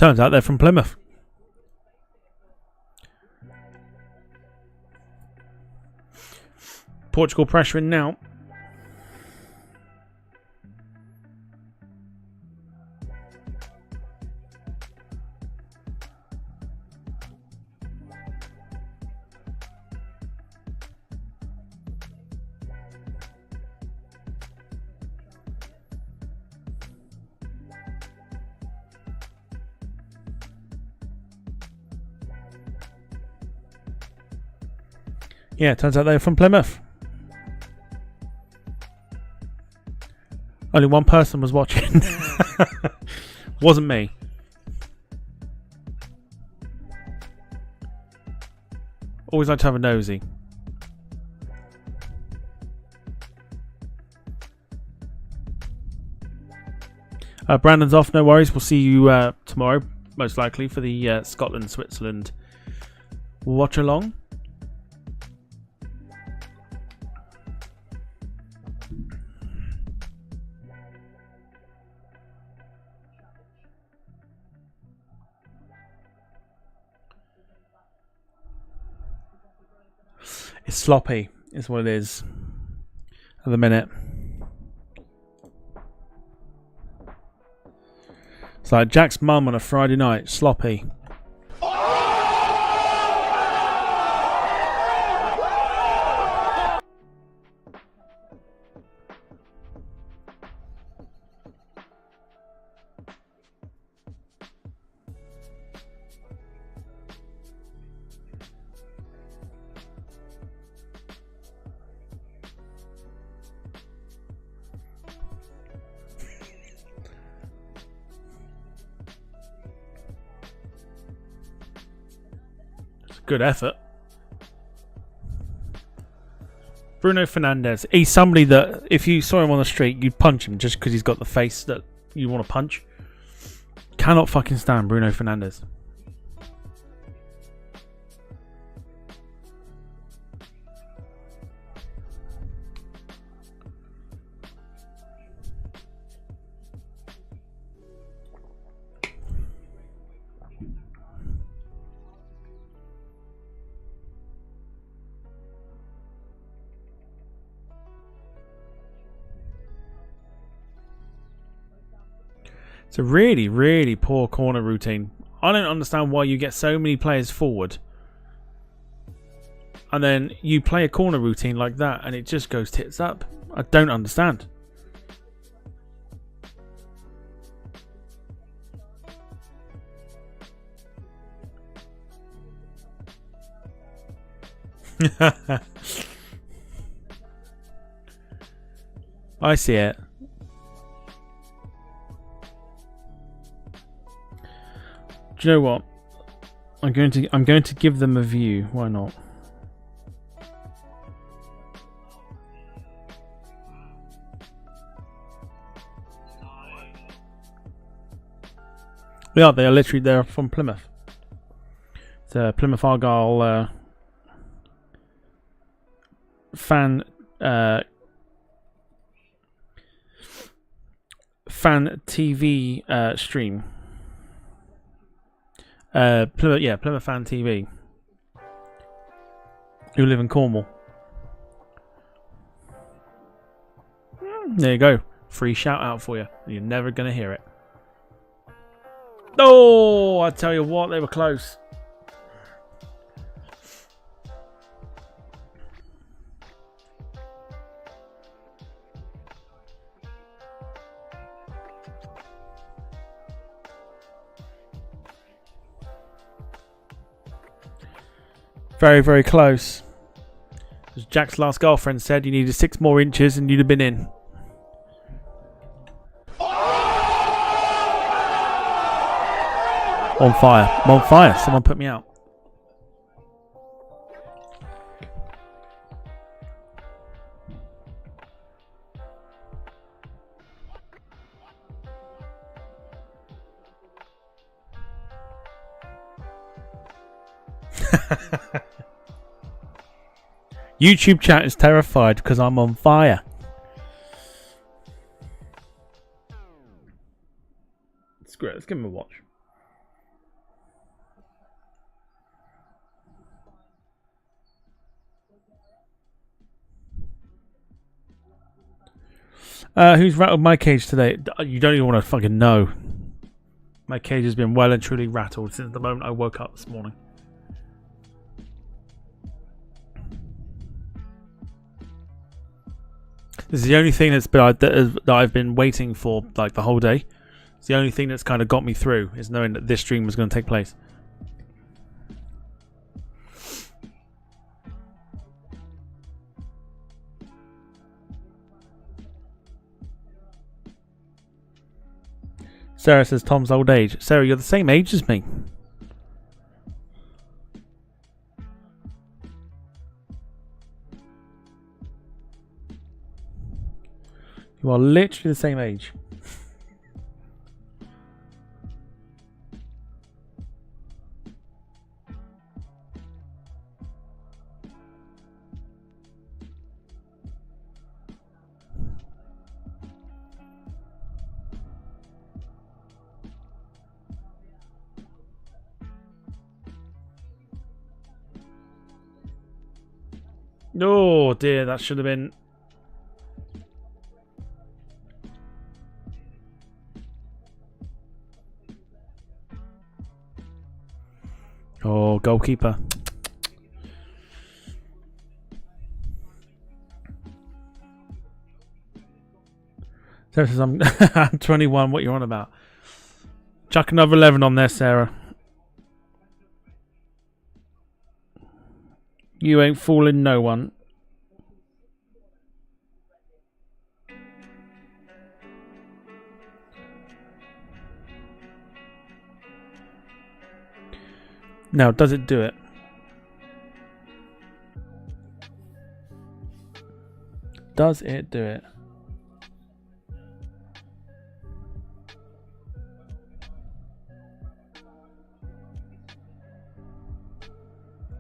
Turns out they're from Plymouth. Portugal pressuring now. Yeah, turns out they're from Plymouth. Only one person was watching. Wasn't me. Always like to have a nosy. Brandon's off, no worries. We'll see you tomorrow, most likely, for the Scotland-Switzerland watch-along. It's sloppy, is what it is at the minute. It's like Jack's mum on a Friday night, sloppy. Good effort. Bruno Fernandes. He's somebody that if you saw him on the street, you'd punch him just because he's got the face that you want to punch. Cannot fucking stand Bruno Fernandes. It's a really, really poor corner routine. I don't understand why you get so many players forward and then you play a corner routine like that and it just goes tits up. I don't understand. I see it. Do you know what? I'm going to give them a view. Why not? They are literally they're from Plymouth. The Plymouth Argyle fan TV stream. Plymouth Fan TV. Who live in Cornwall. There you go. Free shout out for you. You're never going to hear it. Oh, I tell you what, they were close. Very, very close. As Jack's last girlfriend said, you needed 6 more inches and you'd have been in. On fire. I'm on fire. Someone put me out. YouTube chat is terrified because I'm on fire. Screw it, let's give him a watch. Who's rattled my cage today? You don't even want to fucking know. My cage has been well and truly rattled since the moment I woke up this morning. This is the only thing that I've been waiting for like the whole day. It's the only thing that's kind of got me through is knowing that this stream was going to take place. Sarah says Tom's old age. Sarah, you're the same age as me. You are literally the same age. Oh dear, that should have been... Oh, goalkeeper. Sarah says, I'm 21, what you on about? Chuck another 11 on there, Sarah. You ain't fooling no one. Now, does it do it? Does it do it?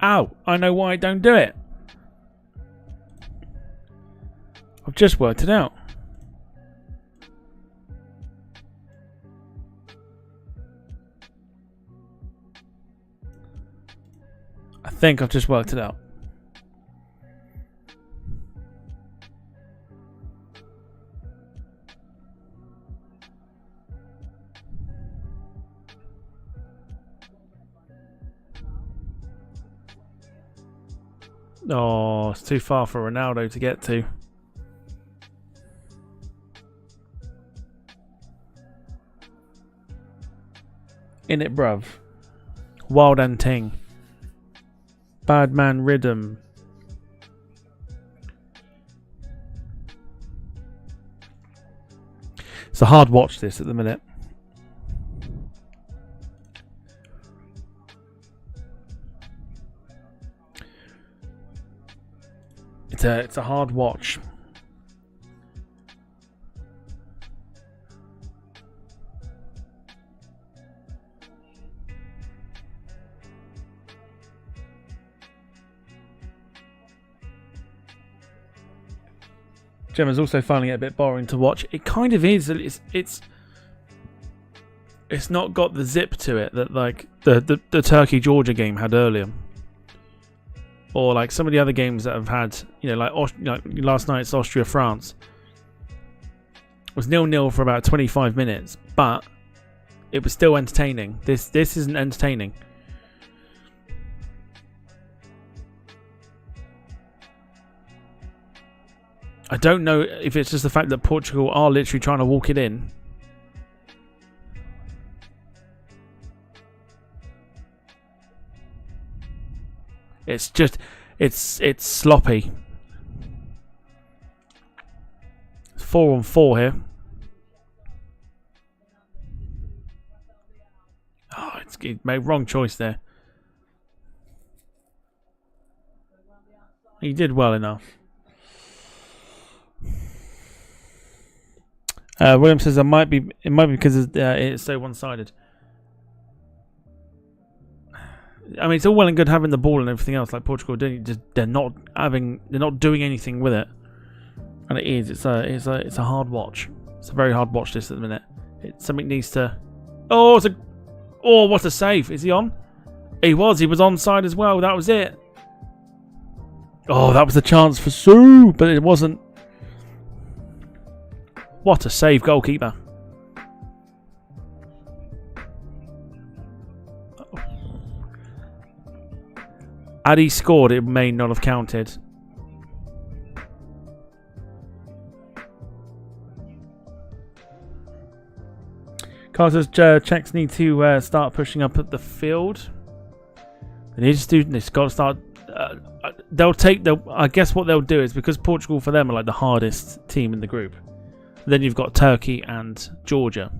Ow! I know why I don't do it. I've just worked it out. I think I've just worked it out. Oh, it's too far for Ronaldo to get to. In it, bruv. Wild and ting. Bad man rhythm. It's a hard watch this at the minute. It's a hard watch. Gemma's also finding it a bit boring to watch. It kind of is. It's not got the zip to it that like the Turkey-Georgia game had earlier. Or like some of the other games that have had, you know, like last night's Austria-France was 0-0 for about 25 minutes, but it was still entertaining. This isn't entertaining. I don't know if it's just the fact that Portugal are literally trying to walk it in. It's just, it's sloppy. It's 4-on-4 here. Oh, he made wrong choice there. He did well enough. William says it might be because it's so one-sided. I mean, it's all well and good having the ball and everything else, like Portugal doing. They're not doing anything with it, and it is. It's a hard watch. It's a very hard watch this at the minute. Something needs to. Oh, what a save! Is he on? He was onside as well. That was it. Oh, that was a chance for Sue, but it wasn't. What a save, goalkeeper. Had he scored, it may not have counted. Carter's Czechs need to start pushing up at the field. They need to do. They've got to start. I guess what they'll do is, because Portugal for them are like the hardest team in the group. Then you've got Turkey and Georgia.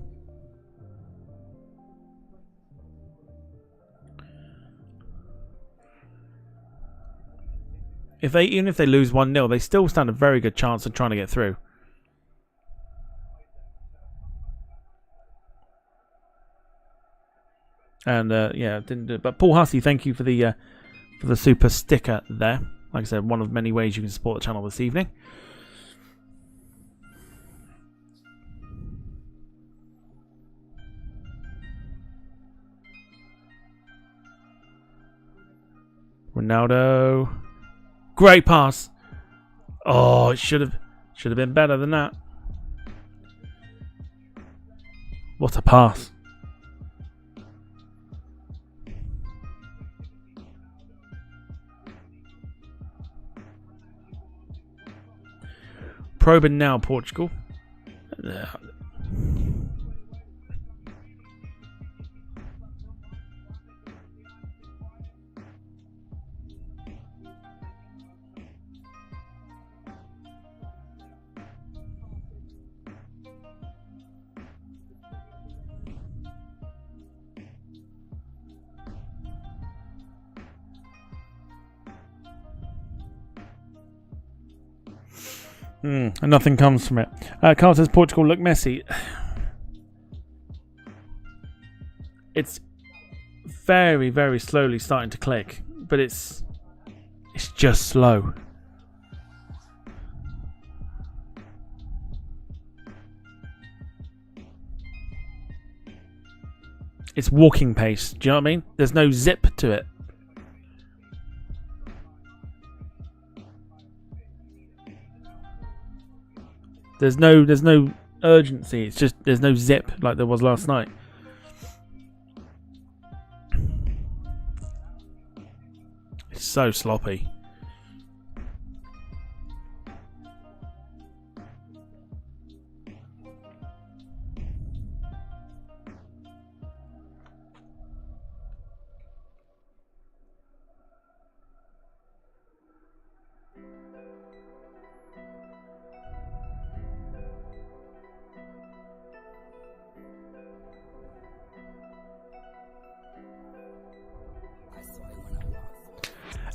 Even if they lose 1-0, they still stand a very good chance of trying to get through. And yeah, didn't do it. But Paul Hussey, thank you for the super sticker there. Like I said, one of many ways you can support the channel this evening. Ronaldo, great pass. Oh, it should have been better than that. What a pass. Probing now, Portugal. And nothing comes from it. Carl says Portugal look messy. It's very, very slowly starting to click, but it's just slow. It's walking pace. Do you know what I mean? There's no zip to it. There's no urgency. It's just there's no zip like there was last night. It's so sloppy.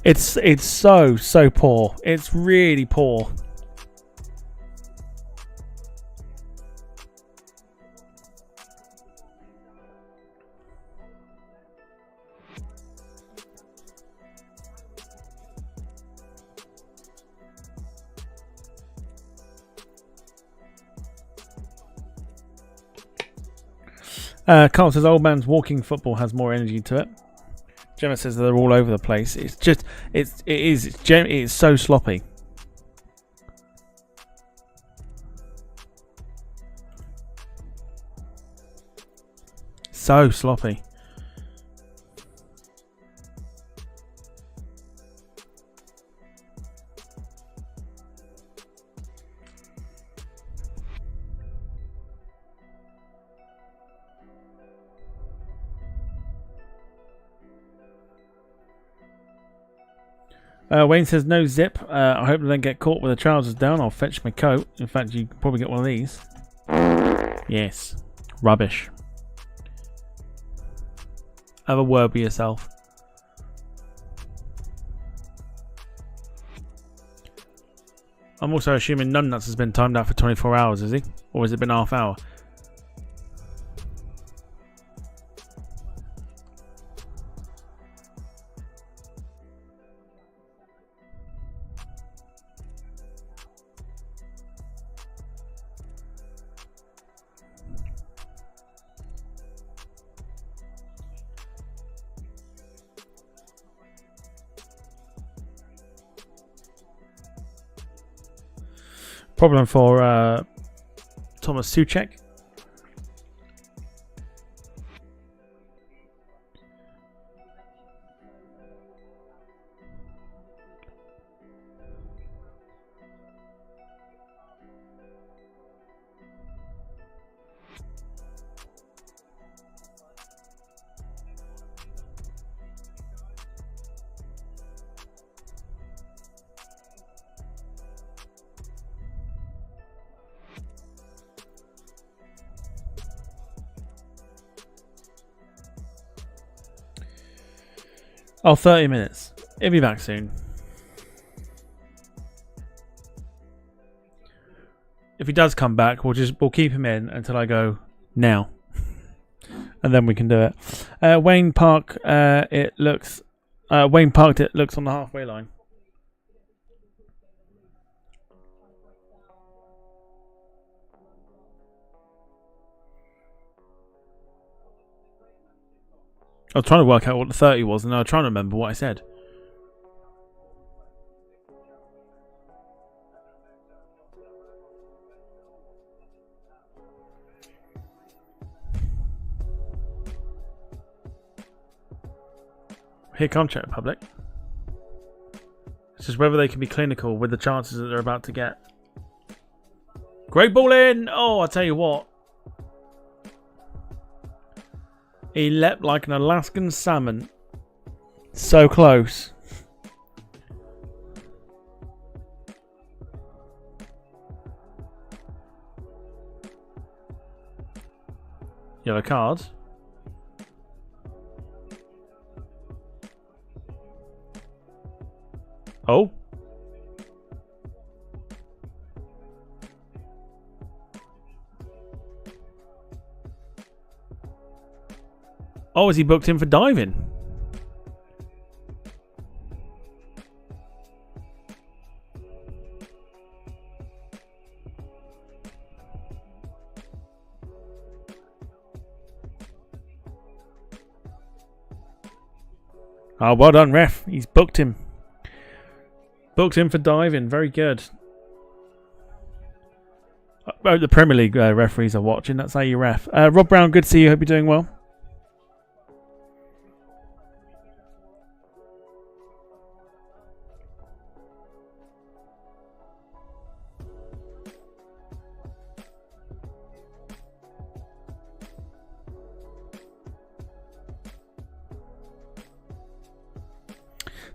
It's so poor. It's really poor. Carl says old man's walking football has more energy to it. Gemma says they're all over the place. It's just, it's so sloppy. So sloppy. Wayne says no zip. I hope they don't get caught with the trousers down. I'll fetch my coat. In fact, you can probably get one of these. Yes. Rubbish. Have a word with yourself. I'm also assuming Numbnuts has been timed out for 24 hours, is he? Or has it been half hour? Problem for Thomas Suchek. Oh, 30 minutes. He'll be back soon. If he does come back, we'll keep him in until I go now. And then we can do it. Wayne Park, it looks on the halfway line. I was trying to work out what the 30 was, and I was trying to remember what I said. Here come Czech Republic. It's just whether they can be clinical with the chances that they're about to get. Great ball in! Oh, I'll tell you what. He leapt like an Alaskan salmon. So close. Yellow card. Oh. Oh, is he booked in for diving? Oh, well done, ref. He's booked him. Booked him for diving. Very good. Oh, the Premier League referees are watching. That's how you ref. Rob Brown, good to see you. Hope you're doing well.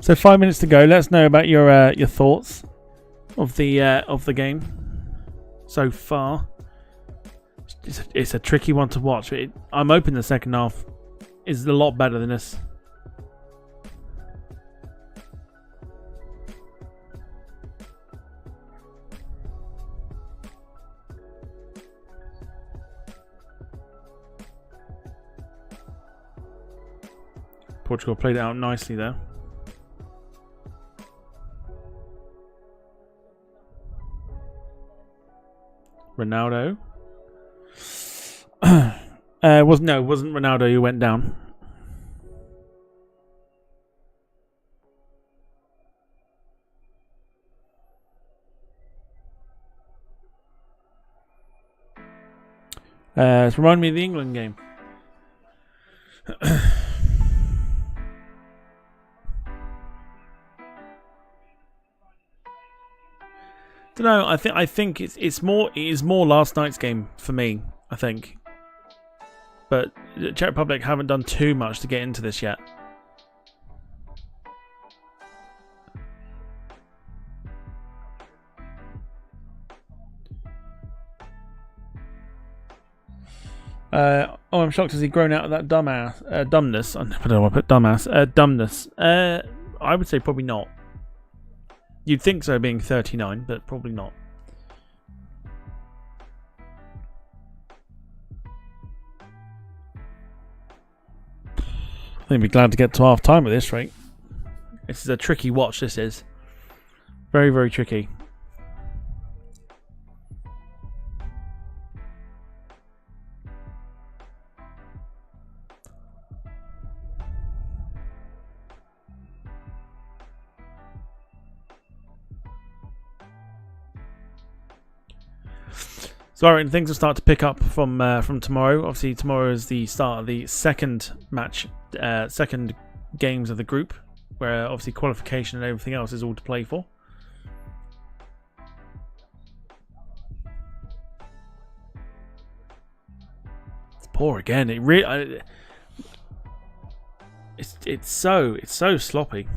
So 5 minutes to go. Let us know about your thoughts of the game so far. It's a tricky one to watch. I'm hoping the second half is a lot better than this. Portugal played it out nicely there. Ronaldo. It wasn't Ronaldo who went down. It's reminding me of the England game. Don't know. I think it is more last night's game for me. I think, but the Czech Republic haven't done too much to get into this yet. I'm shocked. Has he grown out of that dumbness? I don't know why I put dumbass. Dumbness. I would say probably not. You'd think so, being 39, but probably not. I think we'd be glad to get to half time at this rate. This is a tricky watch. This is very, very tricky. So I reckon things will start to pick up from tomorrow. Obviously, tomorrow is the start of the second match, second games of the group, where obviously qualification and everything else is all to play for. It's poor again. It really, it's so sloppy.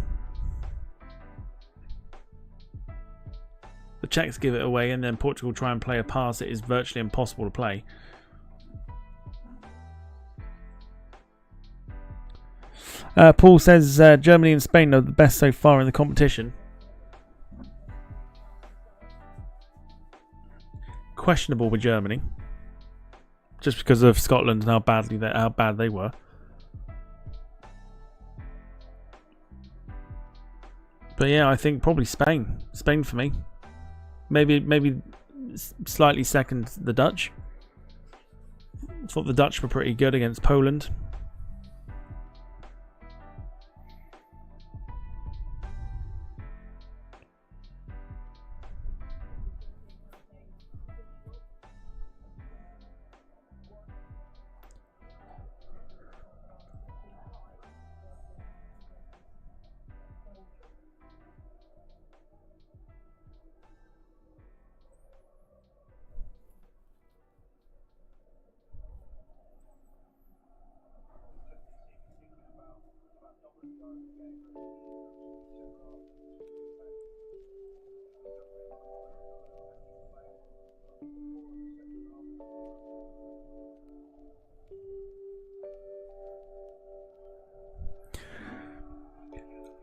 The Czechs give it away, and then Portugal try and play a pass that is virtually impossible to play. Paul says Germany and Spain are the best so far in the competition. Questionable with Germany, just because of Scotland and how bad they were. But yeah, I think probably Spain. Spain for me. Maybe slightly second the Dutch. I thought the Dutch were pretty good against Poland.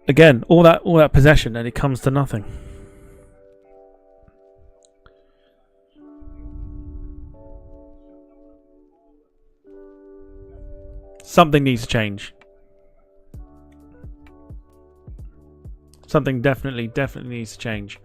Again, all that possession, and it comes to nothing. Something needs to change. Something definitely needs to change.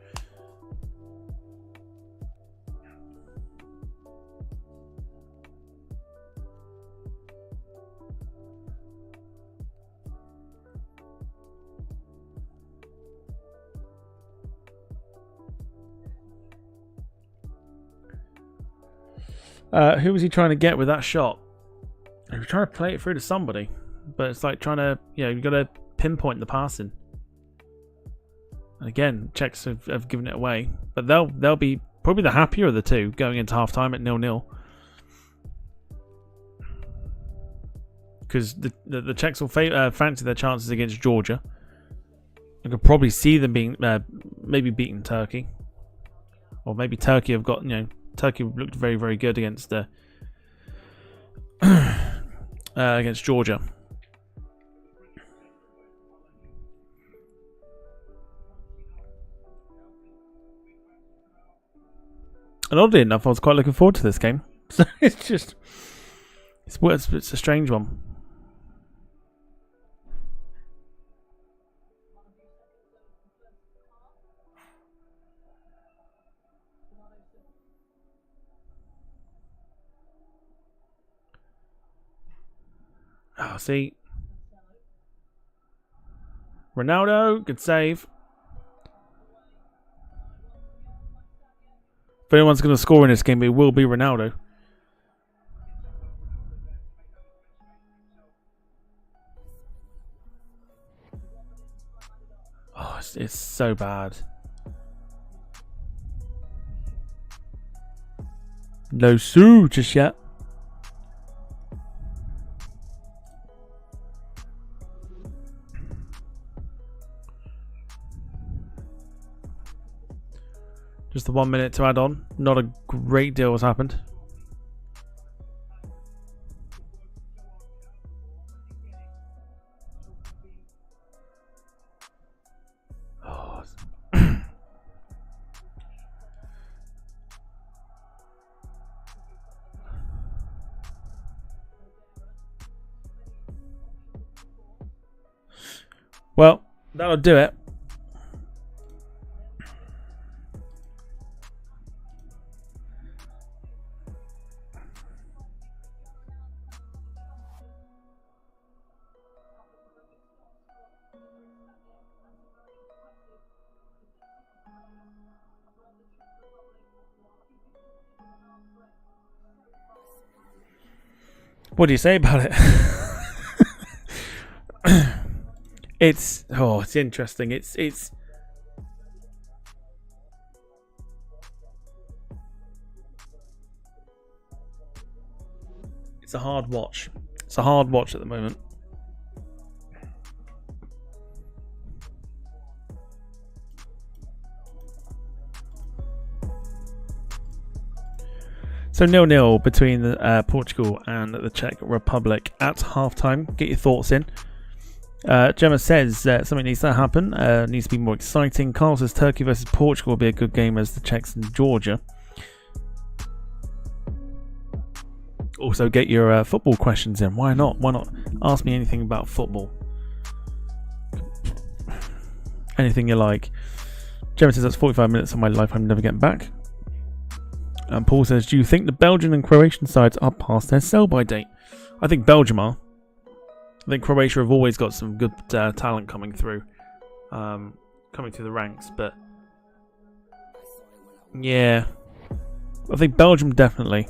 Who was he trying to get with that shot? He was trying to play it through to somebody, but it's like trying to, you've got to pinpoint the passing. And again, Czechs have given it away, but they'll be probably the happier of the two going into half time at 0-0, because the Czechs will fancy their chances against Georgia. I could probably see them being maybe beating Turkey, or maybe Turkey have got Turkey looked very, very good against against Georgia. And oddly enough, I was quite looking forward to this game. So it's a strange one. Oh, see. Ronaldo, good save. If anyone's going to score in this game, it will be Ronaldo. Oh, it's so bad. No sue just yet. Just the 1 minute to add on. Not a great deal has happened. Oh. Well, that'll do it. What do you say about it? It's interesting. It's a hard watch. It's a hard watch at the moment. So 0-0 between Portugal and the Czech Republic at half-time. Get your thoughts in. Gemma says something needs to happen. Needs to be more exciting. Carl says Turkey versus Portugal will be a good game as the Czechs and Georgia. Also get your football questions in. Why not? Why not ask me anything about football? Anything you like. Gemma says that's 45 minutes of my life I'm never getting back. And Paul says, do you think the Belgian and Croatian sides are past their sell-by date? I think Belgium are. I think Croatia have always got some good talent coming through the ranks, but yeah, I think Belgium definitely.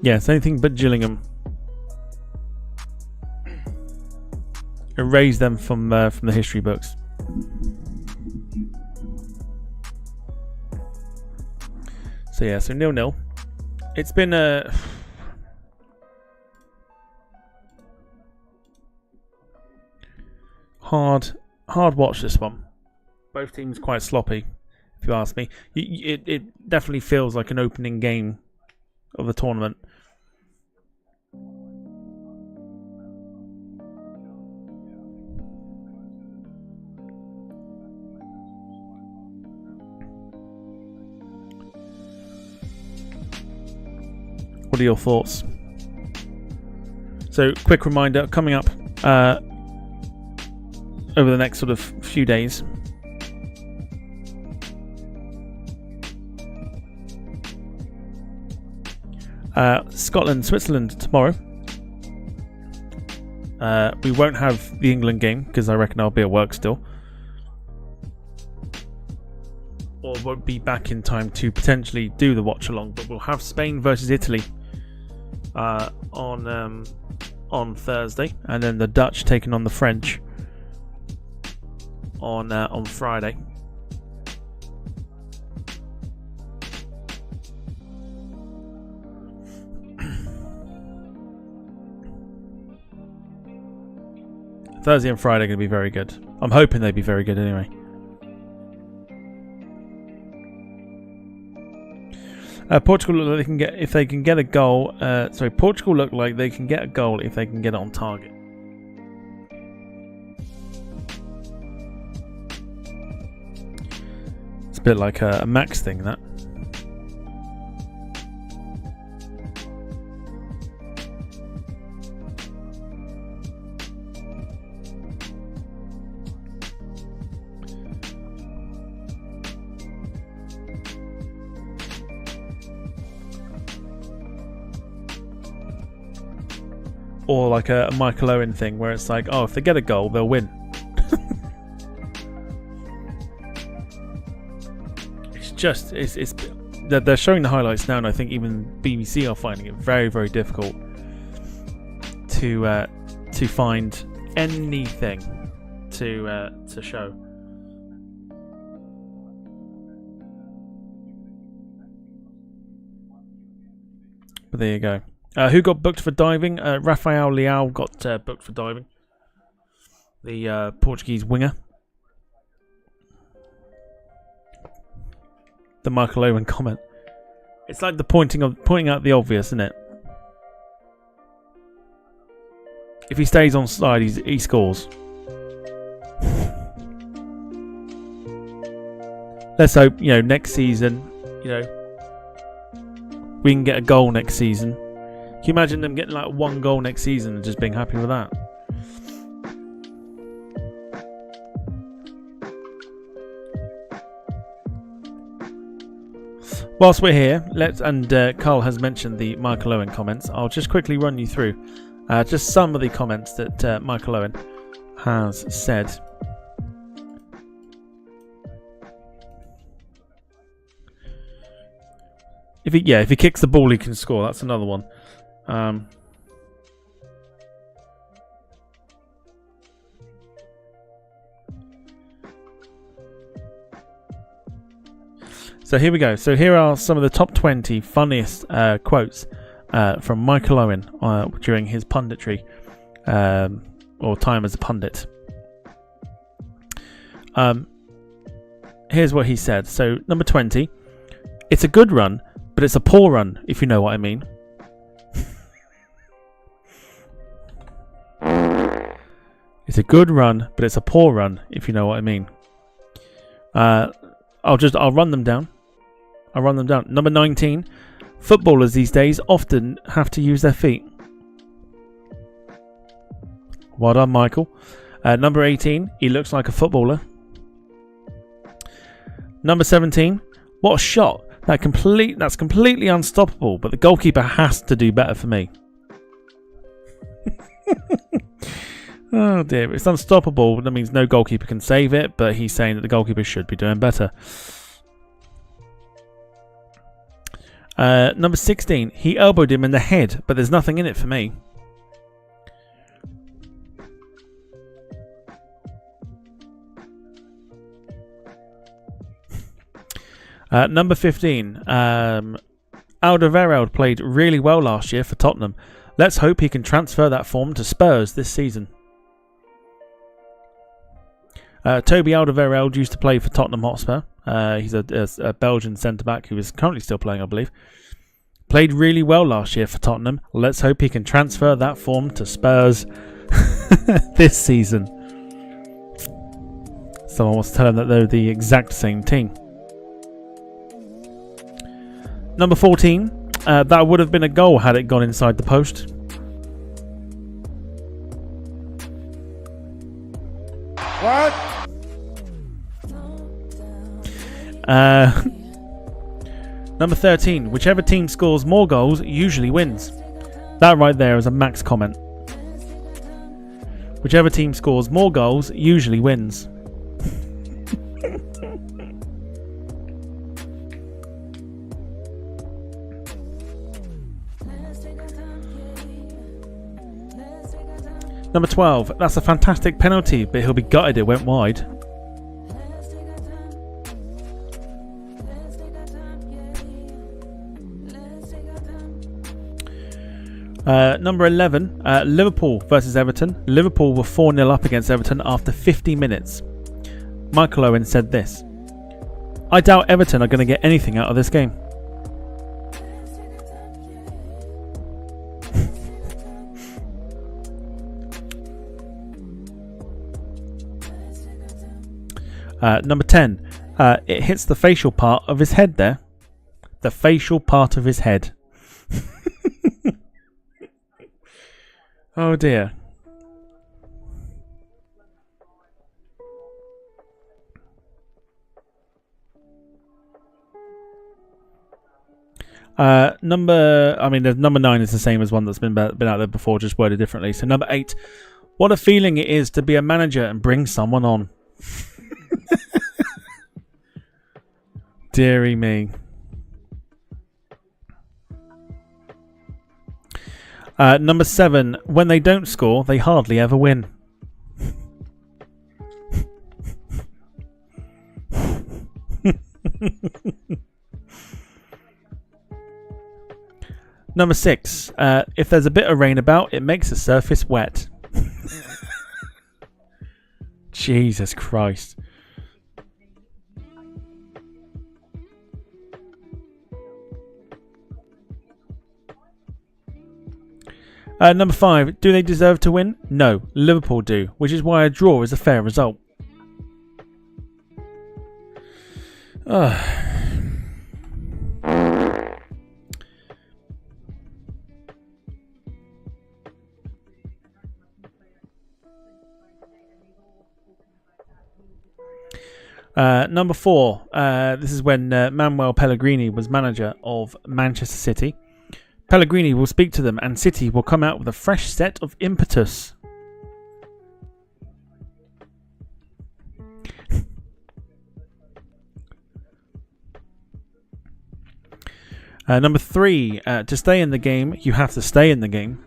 Yes, anything but Gillingham. Erase them from the history books. So yeah, so 0-0. It's been a hard watch, this one. Both teams quite sloppy, if you ask me. It definitely feels like an opening game of the tournament. What are your thoughts? So, quick reminder, coming up over the next sort of few days. Scotland, Switzerland tomorrow. We won't have the England game because I reckon I'll be at work still. Or won't be back in time to potentially do the watch along, but we'll have Spain versus Italy on Thursday, and then the Dutch taking on the French on Friday. Thursday and Friday are going to be very good. I'm hoping they'd be very good anyway. Portugal look like they can get if they can get a goal. Portugal look like they can get a goal if they can get it on target. It's a bit like a Max thing, that. Or like a Michael Owen thing where it's like, oh, if they get a goal, they'll win. it's they're showing the highlights now, and I think even BBC are finding it very, very difficult to find anything to show. But there you go. Who got booked for diving? Rafael Leao got booked for diving. The Portuguese winger. The Michael Owen comment. It's like the pointing out the obvious, isn't it? If he stays on side, he scores. Let's hope, next season, we can get a goal next season. Can you imagine them getting like one goal next season and just being happy with that? Whilst we're here, Carl has mentioned the Michael Owen comments. I'll just quickly run you through just some of the comments that Michael Owen has said. If he kicks the ball, he can score. That's another one. So here we go. So here are some of the top 20 funniest quotes from Michael Owen during his punditry or time as a pundit. Here's what he said. So number 20, it's a good run, but it's a poor run, if you know what I mean. It's a good run, but it's a poor run, if you know what I mean. I'll run them down. Number 19, footballers these days often have to use their feet. Well done, Michael. Number 18, he looks like a footballer. Number 17, what a shot. That's completely unstoppable, but the goalkeeper has to do better for me. Oh dear, it's unstoppable. That means no goalkeeper can save it, but he's saying that the goalkeeper should be doing better. Number 16, he elbowed him in the head, but there's nothing in it for me. Number 15, Alderweireld played really well last year for Tottenham. Let's hope he can transfer that form to Spurs this season. Toby Alderweireld used to play for Tottenham Hotspur. He's a Belgian centre-back who is currently still playing, I believe. Played really well last year for Tottenham. Let's hope he can transfer that form to Spurs this season. Someone wants to tell him that they're the exact same team. Number 14, that would have been a goal had it gone inside the post.
What?
Number 13, whichever team scores more goals usually wins. That right there is a Max comment. Whichever team scores more goals usually wins. Number 12, that's a fantastic penalty, but he'll be gutted it went wide. Number 11, Liverpool versus Everton. Liverpool were 4-0 up against Everton after 50 minutes. Michael Owen said this: I doubt Everton are going to get anything out of this game. Number 10, it hits the facial part of his head there. The facial part of his head. Oh dear. Number 9 is the same as one that's been out there before, just worded differently. So number 8, what a feeling it is to be a manager and bring someone on. Deary me. Number 7, when they don't score, they hardly ever win. Number 6, if there's a bit of rain about, it makes the surface wet. Jesus Christ. Number 5, do they deserve to win? No, Liverpool do, which is why a draw is a fair result. Number 4, this is when Manuel Pellegrini was manager of Manchester City. Pellegrini will speak to them and City will come out with a fresh set of impetus. Number 3, to stay in the game, you have to stay in the game.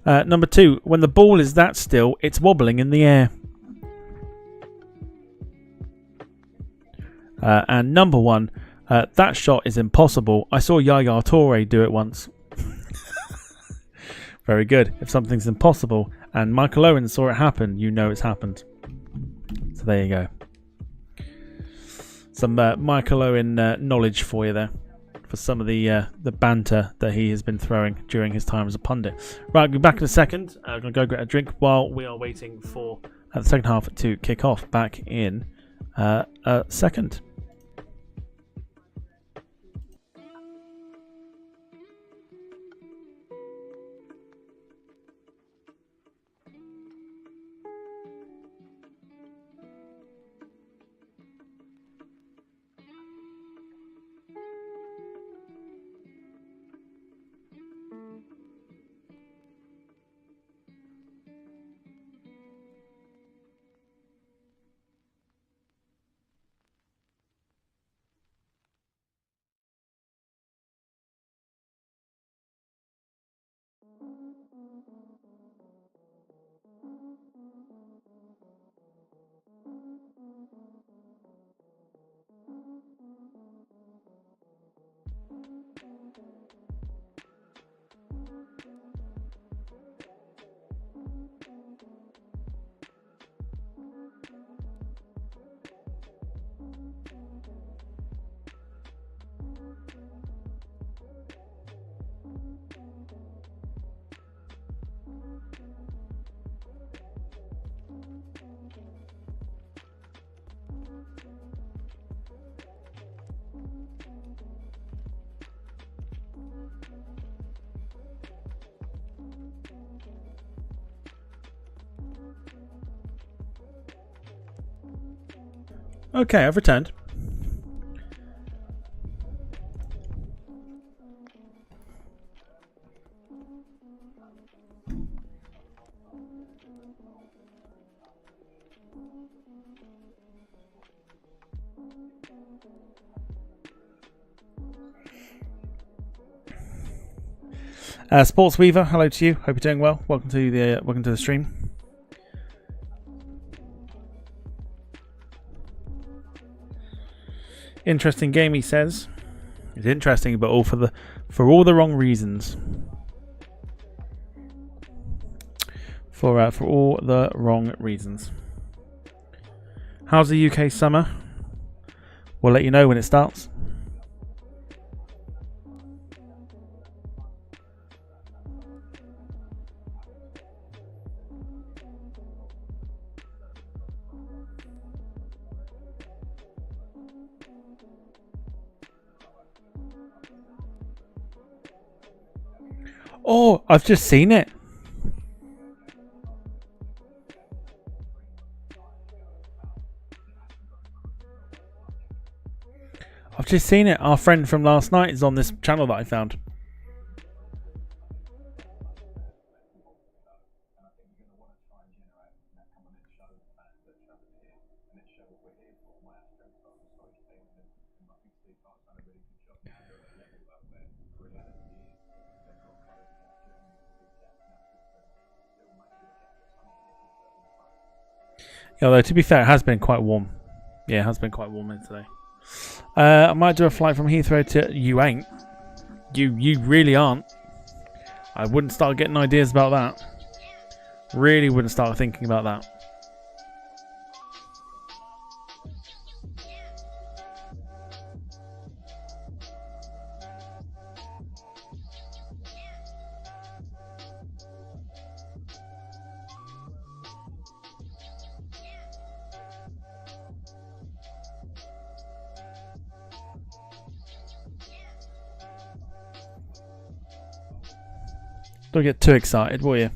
Number 2, when the ball is that still, it's wobbling in the air. And number 1, that shot is impossible. I saw Yaya Toure do it once. Very good. If something's impossible and Michael Owen saw it happen, you know it's happened. So there you go. Some Michael Owen knowledge for you there, for some of the banter that he has been throwing during his time as a pundit. Right, I'll be back in a second. I'm going to go get a drink while we are waiting for the second half to kick off. Back in a second. Okay, I've returned. Sports Weaver, hello to you. Hope you're doing well. Welcome to the stream. Interesting game, he says. It's interesting, but all for all the wrong reasons. For all the wrong reasons. How's the UK summer? We'll let you know when it starts. Oh, I've just seen it. I've just seen it. Our friend from last night is on this channel that I found. Although, to be fair, it has been quite warm. Yeah, it has been quite warm today. I might do a flight from Heathrow to... You ain't. You really aren't. I wouldn't start getting ideas about that. Really wouldn't start thinking about that. Don't get too excited, will you?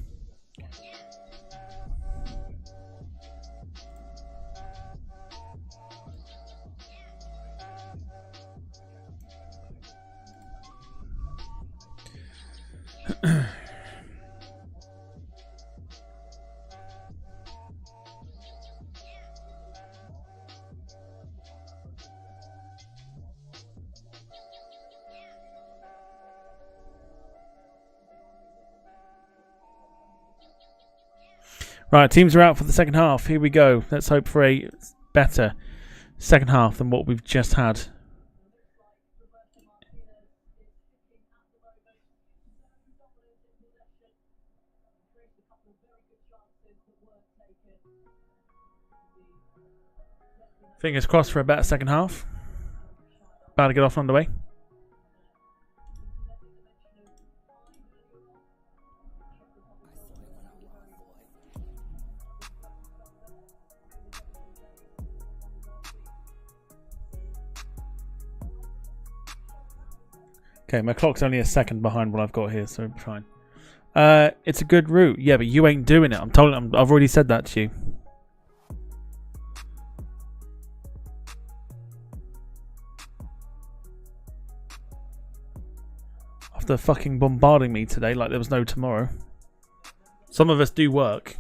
Right, teams are out for the second half. Here we go. Let's hope for a better second half than what we've just had. Fingers crossed for a better second half. About to get off underway. Okay, my clock's only a second behind what I've got here, so fine. It's a good route. Yeah, but you ain't doing it. I've already said that to you. After fucking bombarding me today like there was no tomorrow. Some of us do work.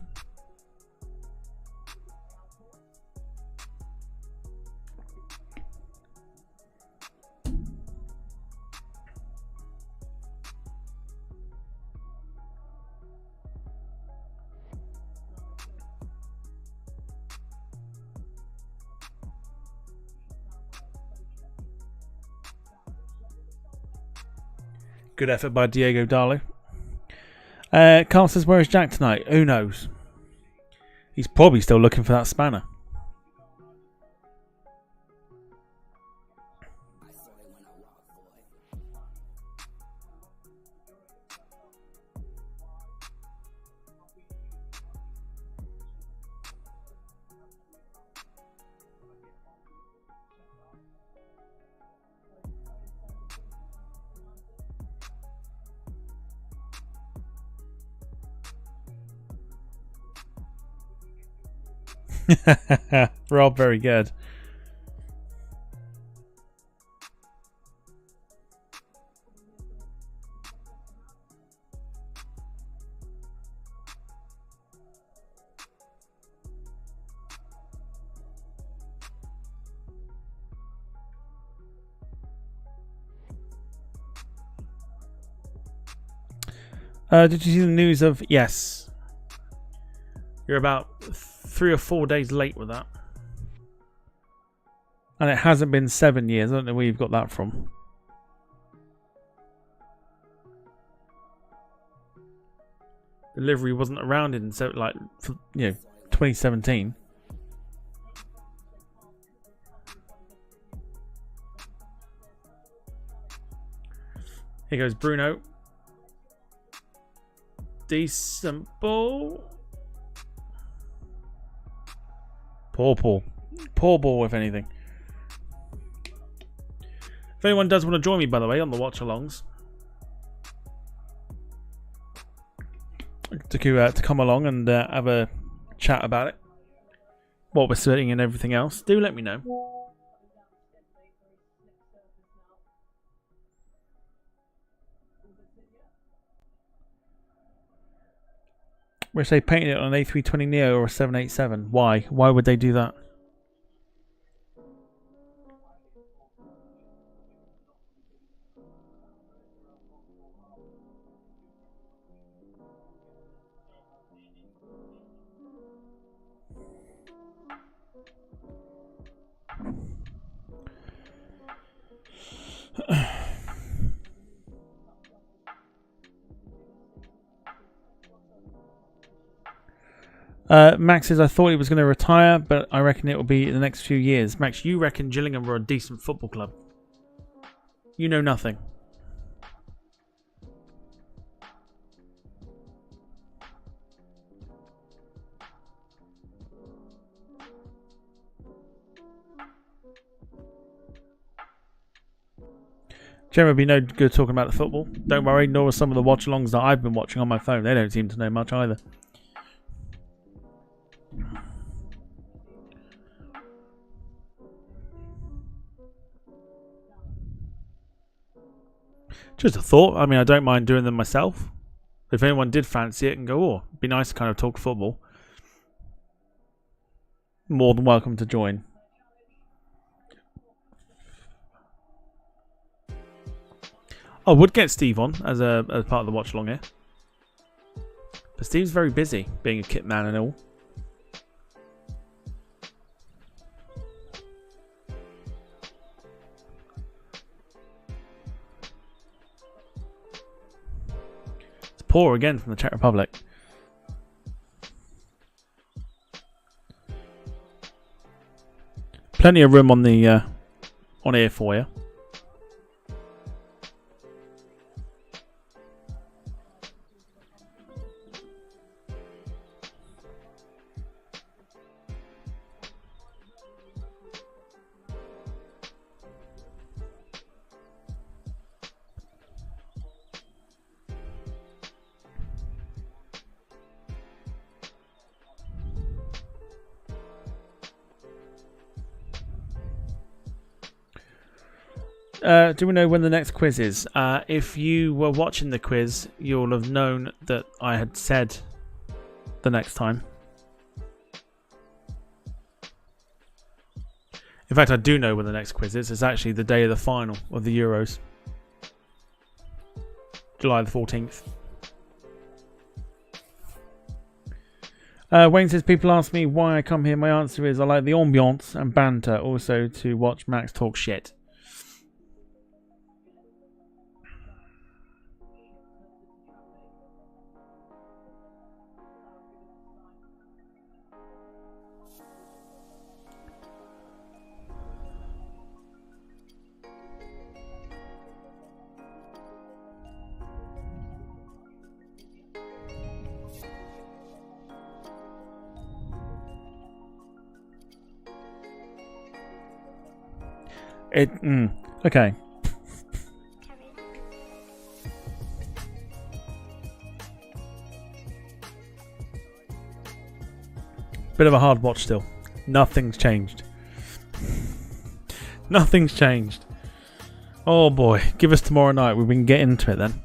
Good effort by Diego Darlo. Carl says, where is Jack tonight? Who knows? He's probably still looking for that spanner. Rob, very good. Did you see the news of... Yes. You're about 3 or 4 days late with that. And it hasn't been 7 years. I don't know where you've got that from. Delivery wasn't around in 2017. Here goes Bruno. Decent ball. Poor ball. Poor ball, if anything. If anyone does want to join me, by the way, on the watch-alongs, to come along and have a chat about it, what we're searching and everything else, do let me know. Where they painted it on an A320 Neo or a 787. Why? Why would they do that? Max says, I thought he was going to retire, but I reckon it will be in the next few years. Max, you reckon Gillingham were a decent football club? You know nothing. Generally, be no good talking about the football. Don't worry, nor are some of the watch-alongs that I've been watching on my phone. They don't seem to know much either. Just a thought. I mean, I don't mind doing them myself. If anyone did fancy it and go, oh, it'd be nice to kind of talk football, more than welcome to join. I would get Steve on as part of the watch along here. But Steve's very busy, being a kit man and all. It's poor again from the Czech Republic. Plenty of room on the on here for you. Do we know when the next quiz is? If you were watching the quiz, you'll have known that I had said the next time. In fact, I do know when the next quiz is. It's actually the day of the final of the Euros. July the 14th. Wayne says, people ask me why I come here. My answer is I like the ambiance and banter. Also to watch Max talk shit. Okay. Bit of a hard watch still. Nothing's changed. Nothing's changed. Oh boy. Give us tomorrow night. We can get into it then.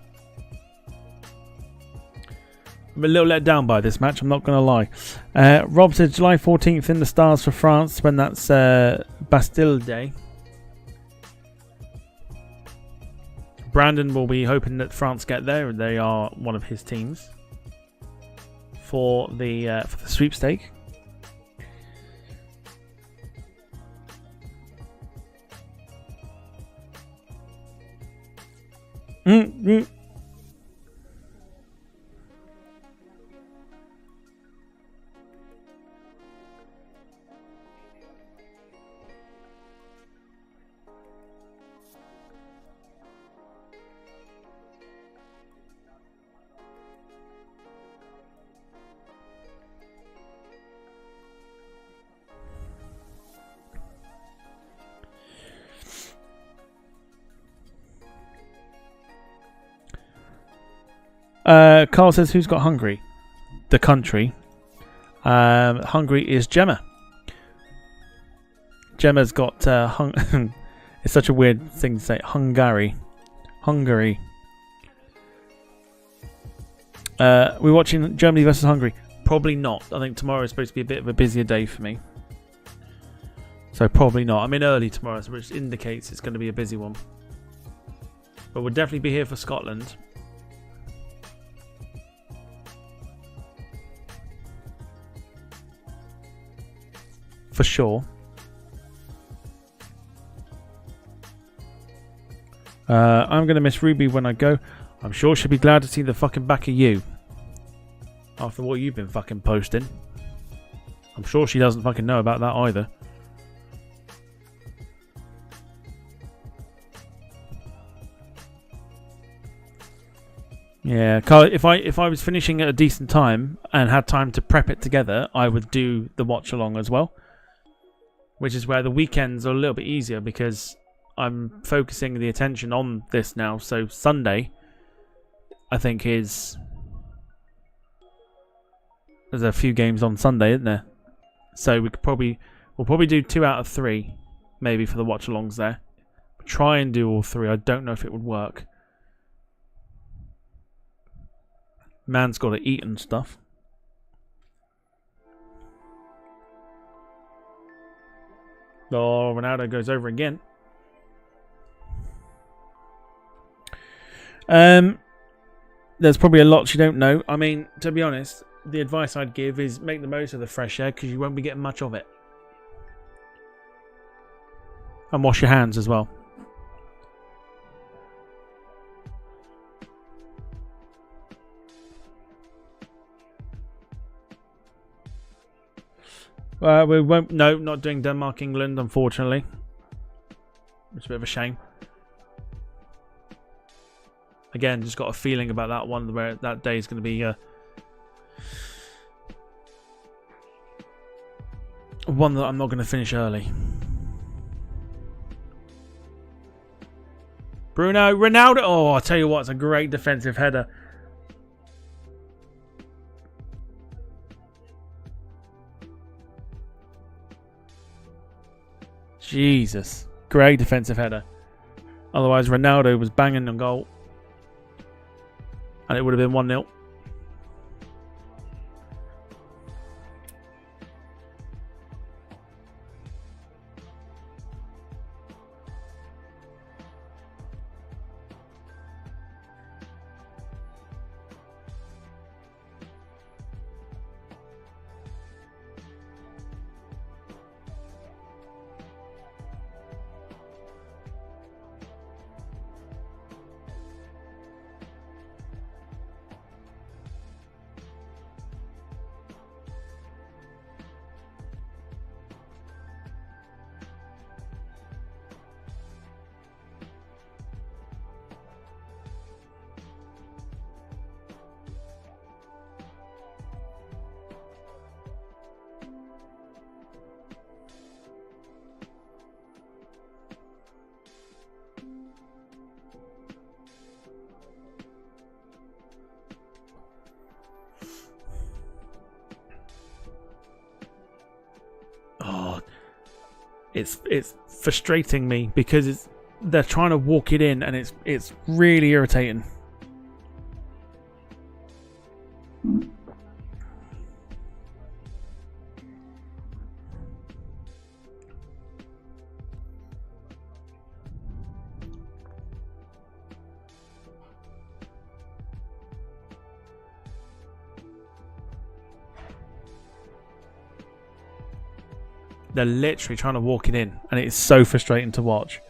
I'm a little let down by this match, I'm not going to lie. Rob says July 14th in the stars for France when that's Bastille Day. Brandon will be hoping that France get there. They are one of his teams for the sweepstake. Carl says, who's got Hungary? The country. Hungary is Gemma. Gemma's got it's such a weird thing to say. Hungary. We're watching Germany versus Hungary. Probably not. I think tomorrow is supposed to be a bit of a busier day for me. So probably not. I'm in early tomorrow, which indicates it's going to be a busy one. But we'll definitely be here for Scotland. For sure. I'm going to miss Ruby when I go. I'm sure she'll be glad to see the fucking back of you. After what you've been fucking posting. I'm sure she doesn't fucking know about that either. Yeah, Carl, if I was finishing at a decent time and had time to prep it together, I would do the watch along as well. Which is where the weekends are a little bit easier because I'm focusing the attention on this now. So Sunday, I think there's a few games on Sunday, isn't there? So we'll probably do 2 out of 3, maybe for the watch alongs there. Try and do all 3. I don't know if it would work. Man's got to eat and stuff. Oh, Ronaldo goes over again. there's probably a lot you don't know. I mean, to be honest, the advice I'd give is make the most of the fresh air because you won't be getting much of it. And wash your hands as well. We won't. No, not doing Denmark, England, unfortunately. It's a bit of a shame. Again, just got a feeling about that one where that day is going to be one that I'm not going to finish early. Bruno, Ronaldo. Oh, I'll tell you what, it's a great defensive header. Jesus. Great defensive header. Otherwise, Ronaldo was banging on goal. And it would have been 1-0. It's frustrating me because they're trying to walk it in and it's really irritating. They're literally trying to walk it in, and it's so frustrating to watch.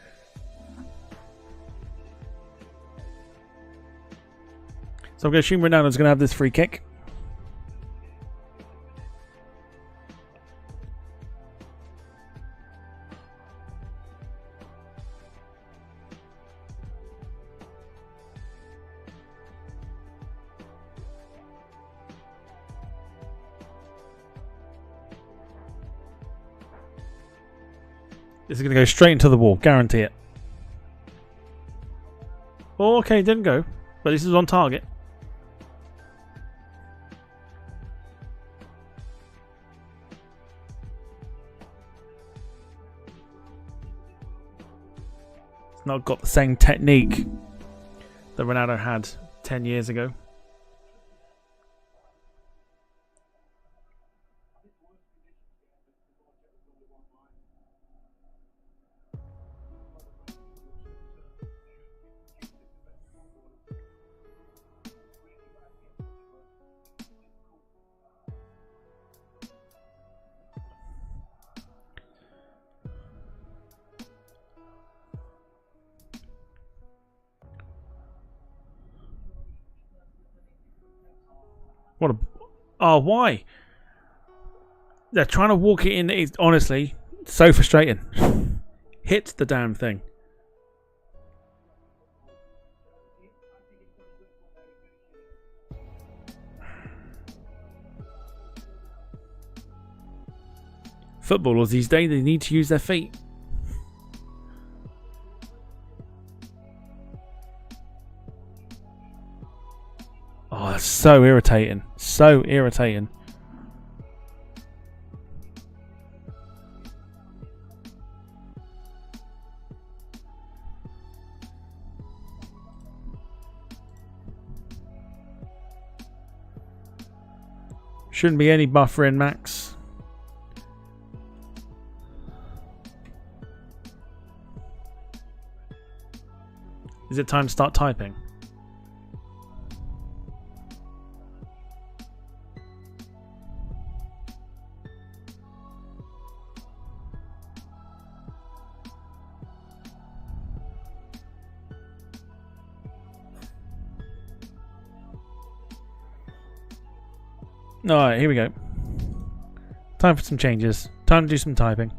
So I'm going to assume Ronaldo's going to have this free kick. This is going to go straight into the wall, guarantee it. Oh, okay, didn't go, but this is on target. It's not got the same technique that Ronaldo had 10 years ago. What a... Oh, why? They're trying to walk it in. It's honestly so frustrating. Hit the damn thing. Footballers these days, they need to use their feet. Oh, that's so irritating. So irritating. Shouldn't be any buffering, Max. Is it time to start typing? Alright, here we go. Time for some changes. Time to do some typing.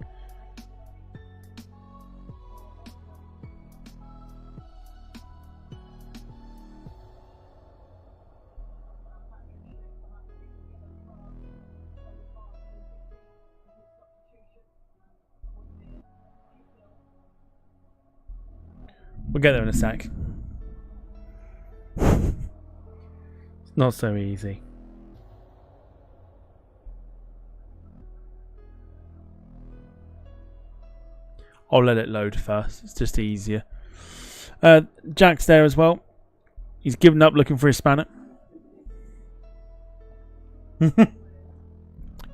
We'll get there in a sec. It's not so easy. I'll let it load first. It's just easier. Jack's there as well. He's given up looking for his spanner.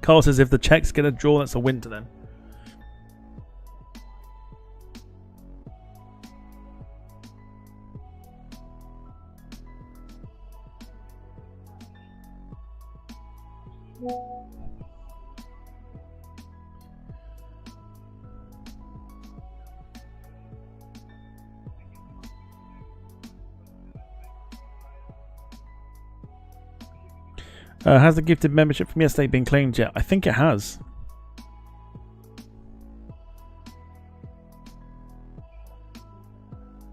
Carl says if the Czechs get a draw, that's a win to them. Has the gifted membership from yesterday been claimed yet? I think it has.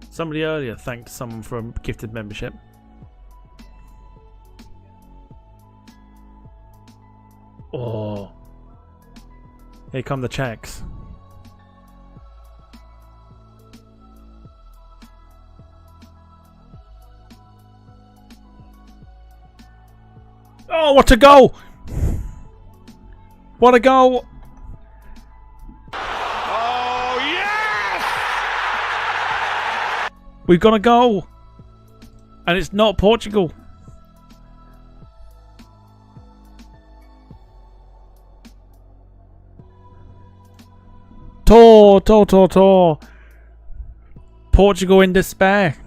Somebody earlier thanked someone for a gifted membership. Oh. Here come the Czechs. Oh, what a goal! What a goal!
Oh, yes!
We've got a goal! And it's not Portugal. Tor. Portugal in despair.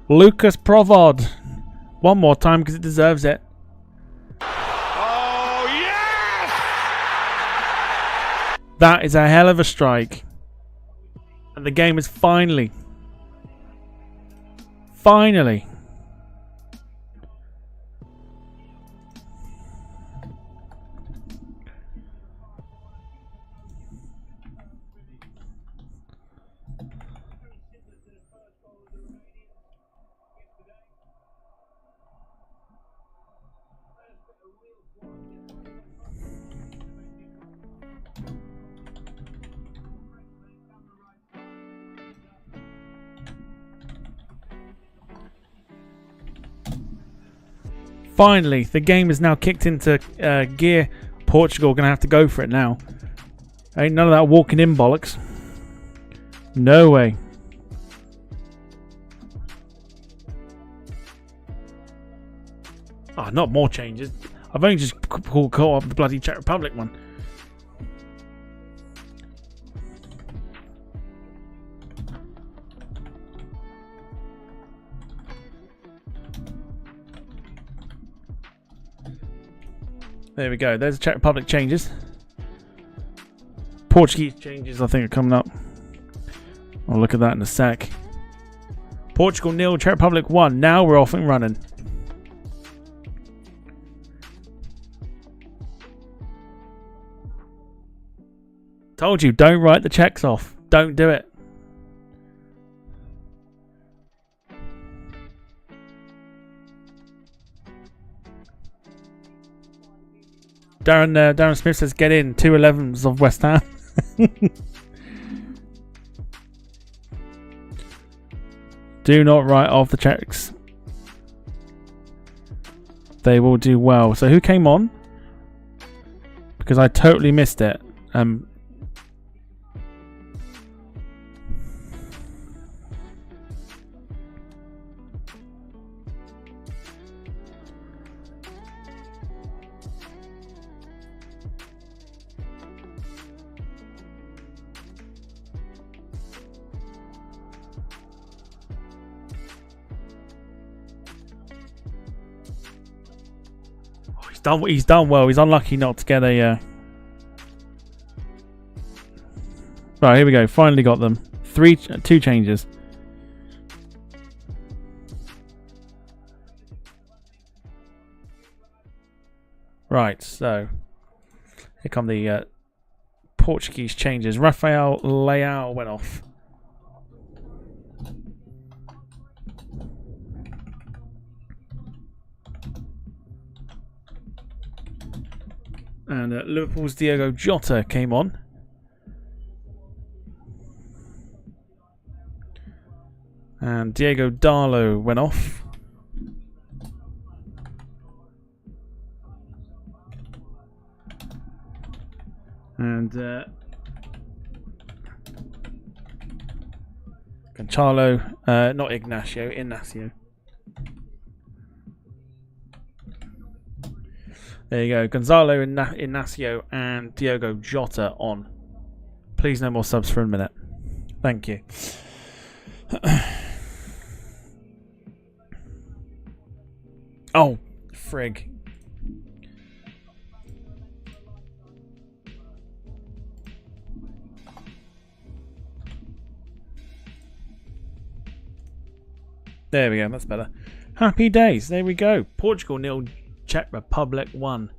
Lucas Provod. One more time because it deserves it.
Oh, yes!
That is a hell of a strike. And the game is finally. Finally, the game is now kicked into gear. Portugal gonna have to go for it now. Ain't none of that walking in bollocks. No way. Oh, not more changes. I've only just caught up the bloody Czech Republic one. There we go. There's the Czech Republic changes. Portuguese changes, I think, are coming up. I'll look at that in a sec. Portugal 0, Czech Republic 1. Now we're off and running. Told you, don't write the Czechs off. Don't do it. Darren Smith says, get in. 2 11s of West Ham. Do not write off the Czechs. They will do well. So who came on? Because I totally missed it. He's done well. He's unlucky not to get a. Right, here we go. Finally got them. 2 changes. Right, so here come the Portuguese changes. Rafael Leao went off. And Liverpool's Diogo Jota came on. And Diego Darlow went off. And Gonçalo, not Ignacio. There you go. Gonzalo, Ignacio, and Diogo Jota on. Please, no more subs for a minute. Thank you. Oh, frig. There we go, that's better. Happy days, there we go. Portugal 0, Czech Republic 1.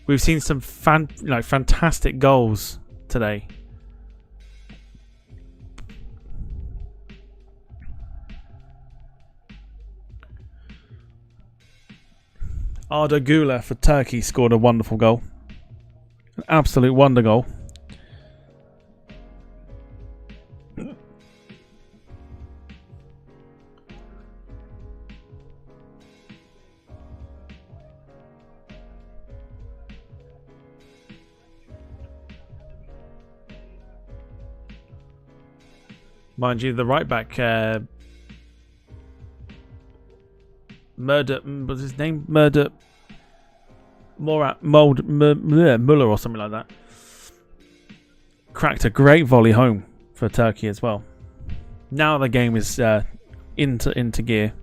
We've seen some fantastic goals today. Arda Güler for Turkey scored a wonderful goal. An absolute wonder goal. Mind you, the right back, what's his name? Muller or something like that. Cracked a great volley home for Turkey as well. Now the game is into gear,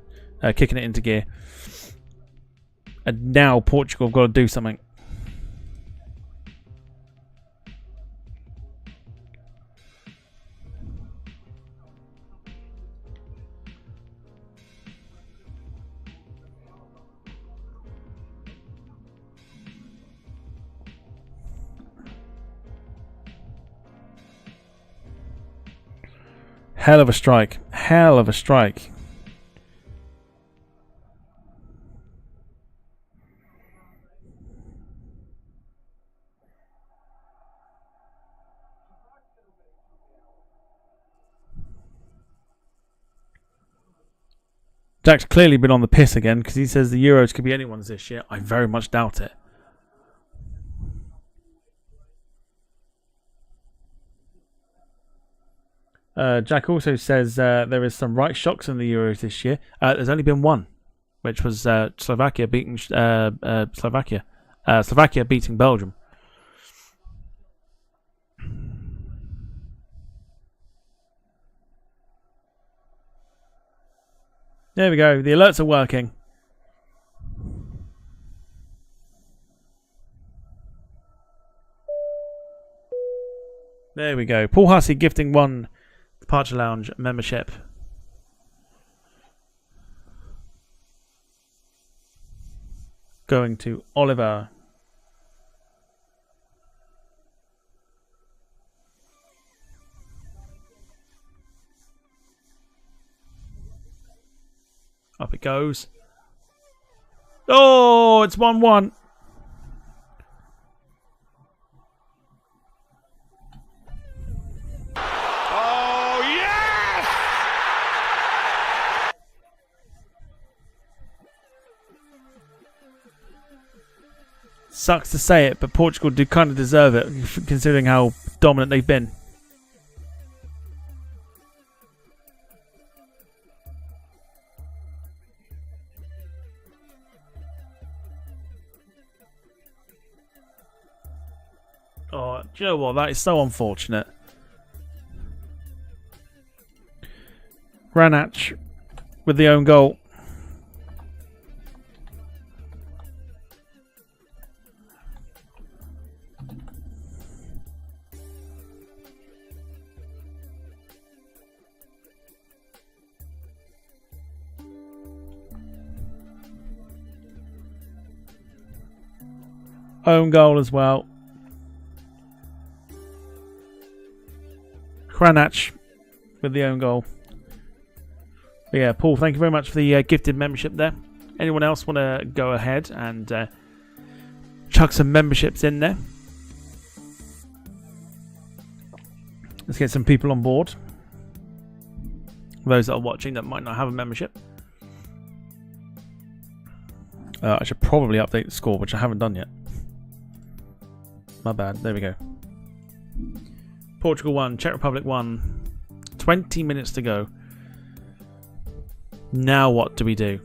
kicking it into gear. And now Portugal have got to do something. Hell of a strike. Hell of a strike. Jack's clearly been on the piss again because he says the Euros could be anyone's this year. I very much doubt it. Jack also says there is some right shocks in the Euros this year. There's only been one, which was Slovakia beating Slovakia beating Belgium. There we go. The alerts are working. There we go. Paul Hussey gifting one Departure Lounge membership. Going to Oliver. Up it goes. Oh, it's 1-1. Sucks to say it, but Portugal do kind of deserve it, considering how dominant they've been. Oh, do you know what? That is so unfortunate. Ranach with the own goal. Own goal as well. Kranach with the own goal. But yeah, Paul, thank you very much for the gifted membership there. Anyone else want to go ahead and chuck some memberships in there? Let's get some people on board. Those that are watching that might not have a membership. I should probably update the score, which I haven't done yet. My bad. There we go. Portugal 1, Czech Republic 1. 20 minutes to go. Now what do we do?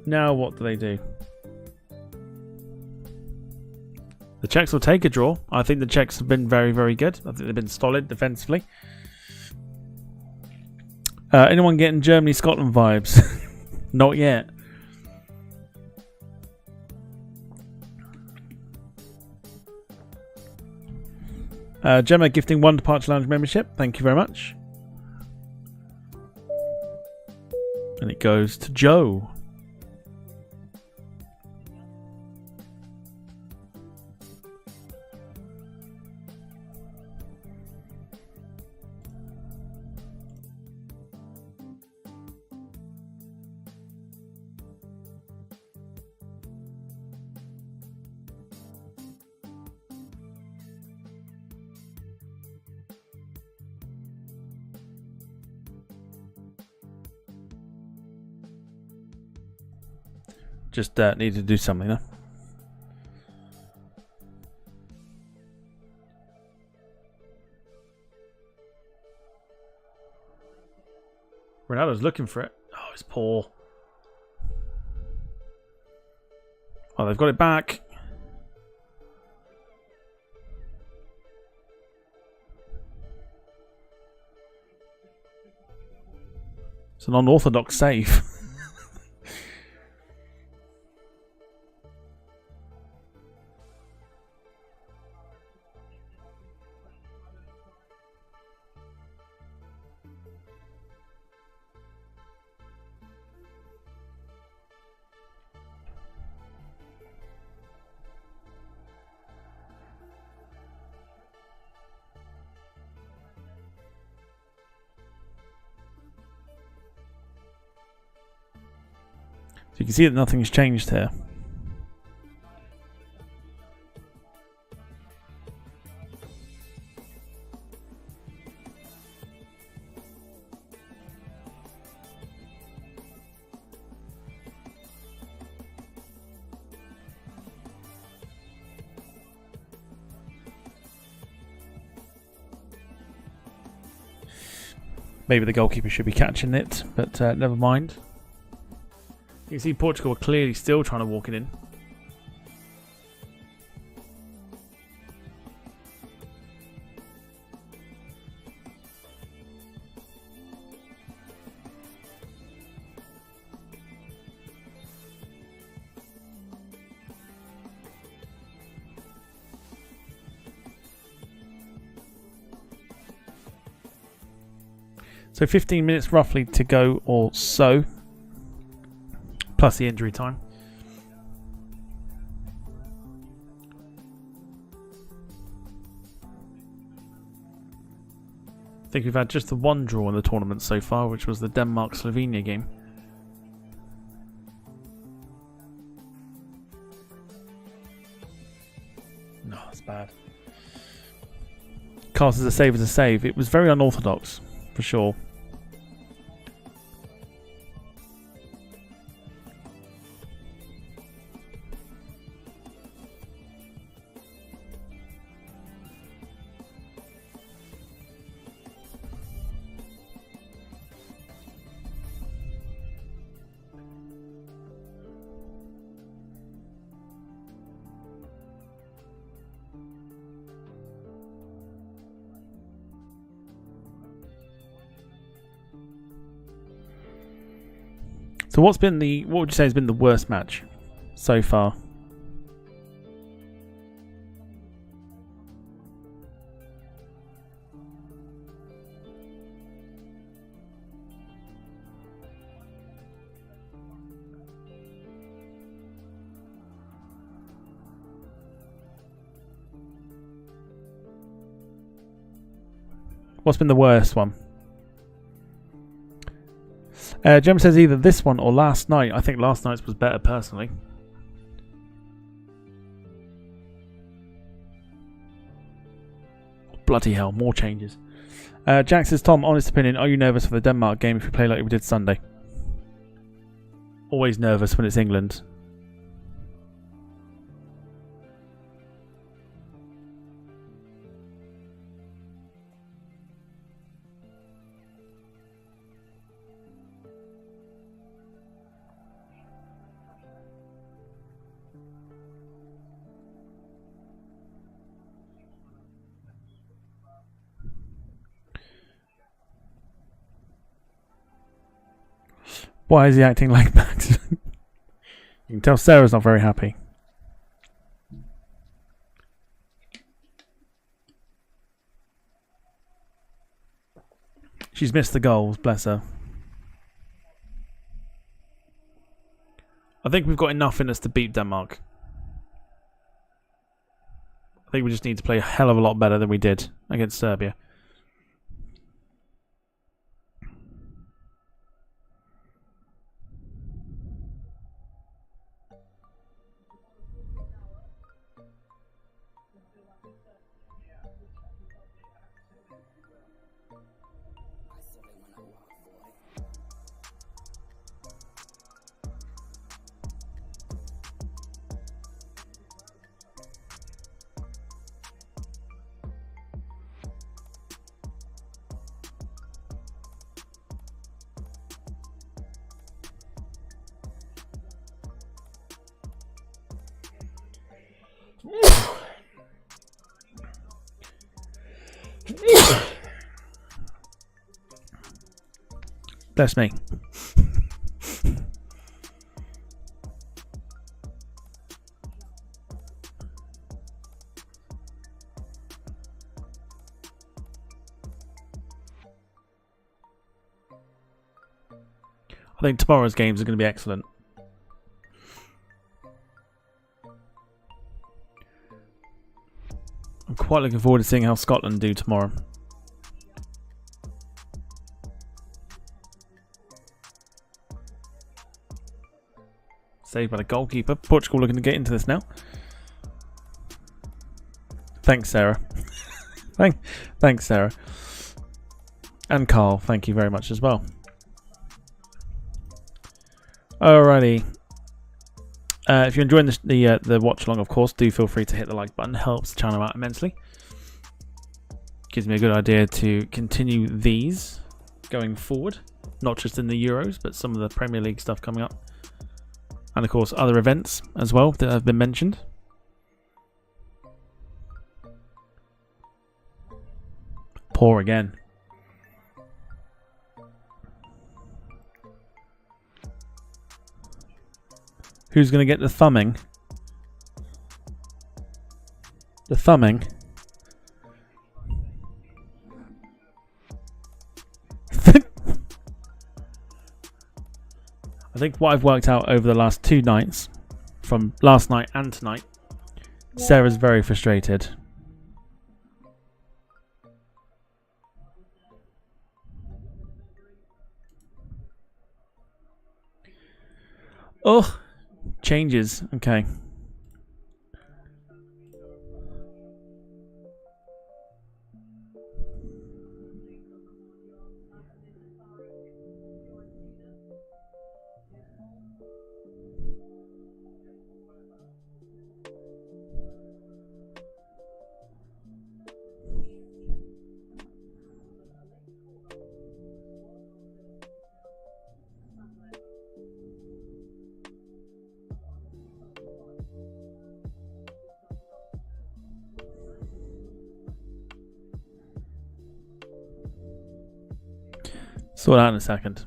Now what do they do? The Czechs will take a draw. I think the Czechs have been very, very good. I think they've been solid defensively. Anyone getting Germany-Scotland vibes? Not yet. Gemma gifting 1 Departure Lounge membership. Thank you very much. And it goes to Joe. Just need to do something, huh? Ronaldo's looking for it. Oh, it's poor. Oh, they've got it back. It's an unorthodox save. So you can see that nothing's changed here. Maybe the goalkeeper should be catching it, but never mind. You can see Portugal are clearly still trying to walk it in. So 15 minutes roughly to go or so. Plus the injury time. I think we've had just the one draw in the tournament so far, which was the Denmark-Slovenia game. No, that's bad. Cast as a save as a save. It was very unorthodox, for sure. So what would you say has been the worst match so far? What's been the worst one? Jem says either this one or last night. I think last night's was better personally. Bloody hell, more changes. Jack says, Tom, honest opinion, are you nervous for the Denmark game if we play like we did Sunday? Always nervous when it's England. Why is he acting like Max? You can tell Sarah's not very happy. She's missed the goals, bless her. I think we've got enough in us to beat Denmark. I think we just need to play a hell of a lot better than we did against Serbia. Bless me. I think tomorrow's games are going to be excellent. I'm quite looking forward to seeing how Scotland do tomorrow. Saved by the goalkeeper. Portugal looking to get into this now. Thanks, Sarah. Thanks, Sarah. And Carl, thank you very much as well. Alrighty. If you're enjoying the watch along, of course, do feel free to hit the like button. Helps the channel out immensely. Gives me a good idea to continue these going forward. Not just in the Euros, but some of the Premier League stuff coming up. And of course other events as well that have been mentioned. Poor again. Who's going to get the thumbing? The thumbing. I think what I've worked out over the last 2 nights, from last night and tonight, Sarah's very frustrated. Oh, changes. Okay. Sort out in a second.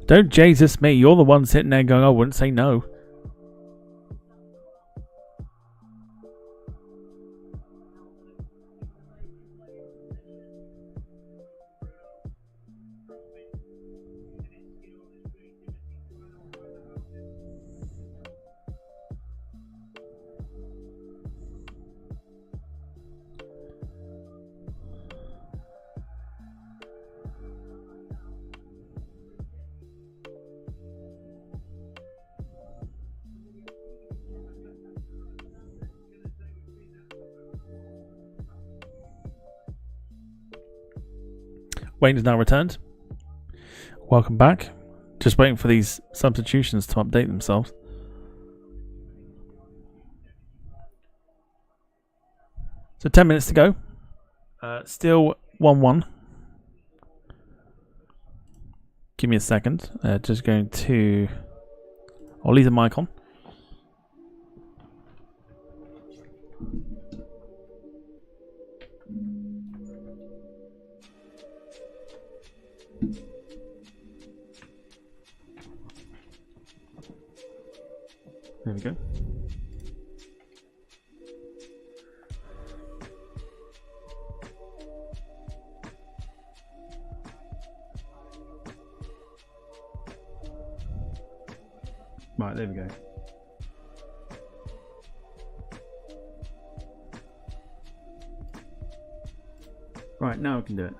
Don't Jesus me, you're the one sitting there going, I wouldn't say no. Wayne has now returned. Welcome back. Just waiting for these substitutions to update themselves. So 10 minutes to go. Still 1-1. Give me a second. Just going to... I'll leave the mic on. There we go. Right, there we go. Right, now we can do it.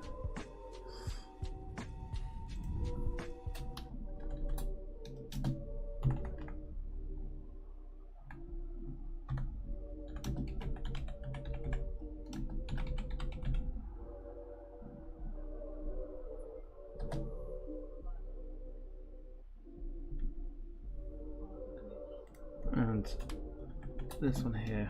And this one here.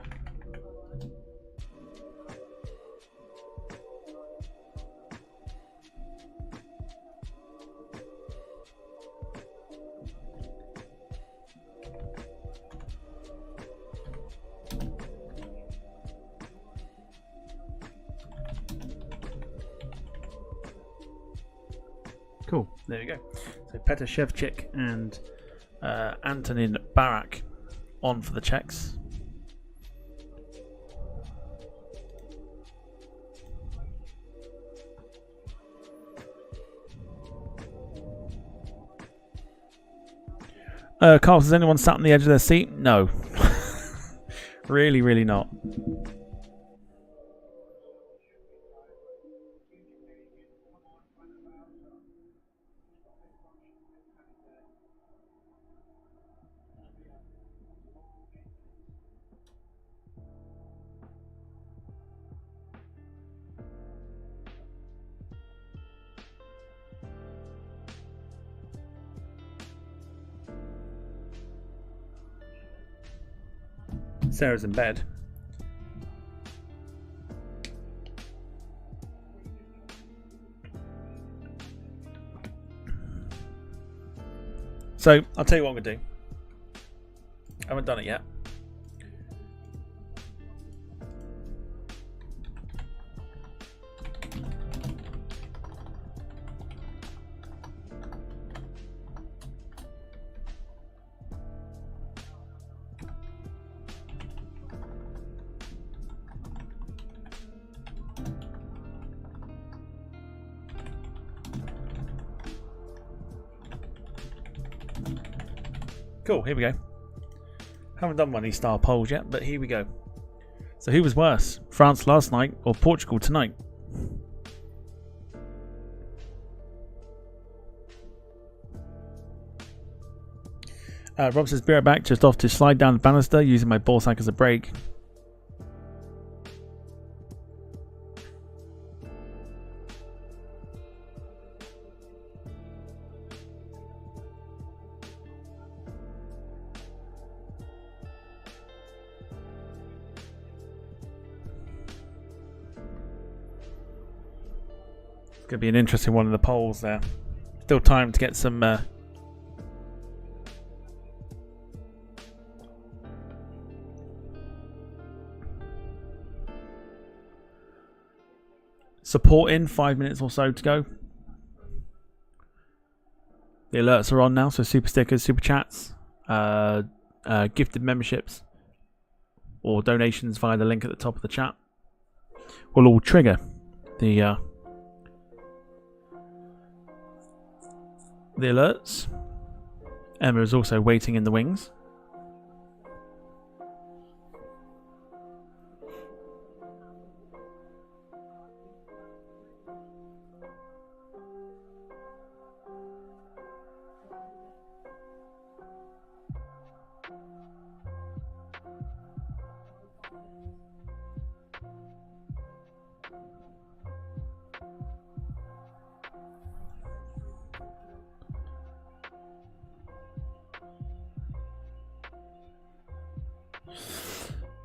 Cool, there we go. So Petr Shevchik and Antonin Barak on for the Czechs. Carl, has anyone sat on the edge of their seat? No. Really not. Sarah's in bed. So, I'll tell you what I'm going to do. I haven't done it yet. Cool, here we go. Haven't done one of these style polls yet, but here we go. So who was worse? France last night or Portugal tonight? Rob says, be right back, just off to slide down the banister using my ball sack as a brake. It's going to be an interesting one in the polls there. Still time to get some support in. 5 minutes or so to go. The alerts are on now, so super stickers, super chats, gifted memberships or donations via the link at the top of the chat will all trigger the alerts. Emma is also waiting in the wings.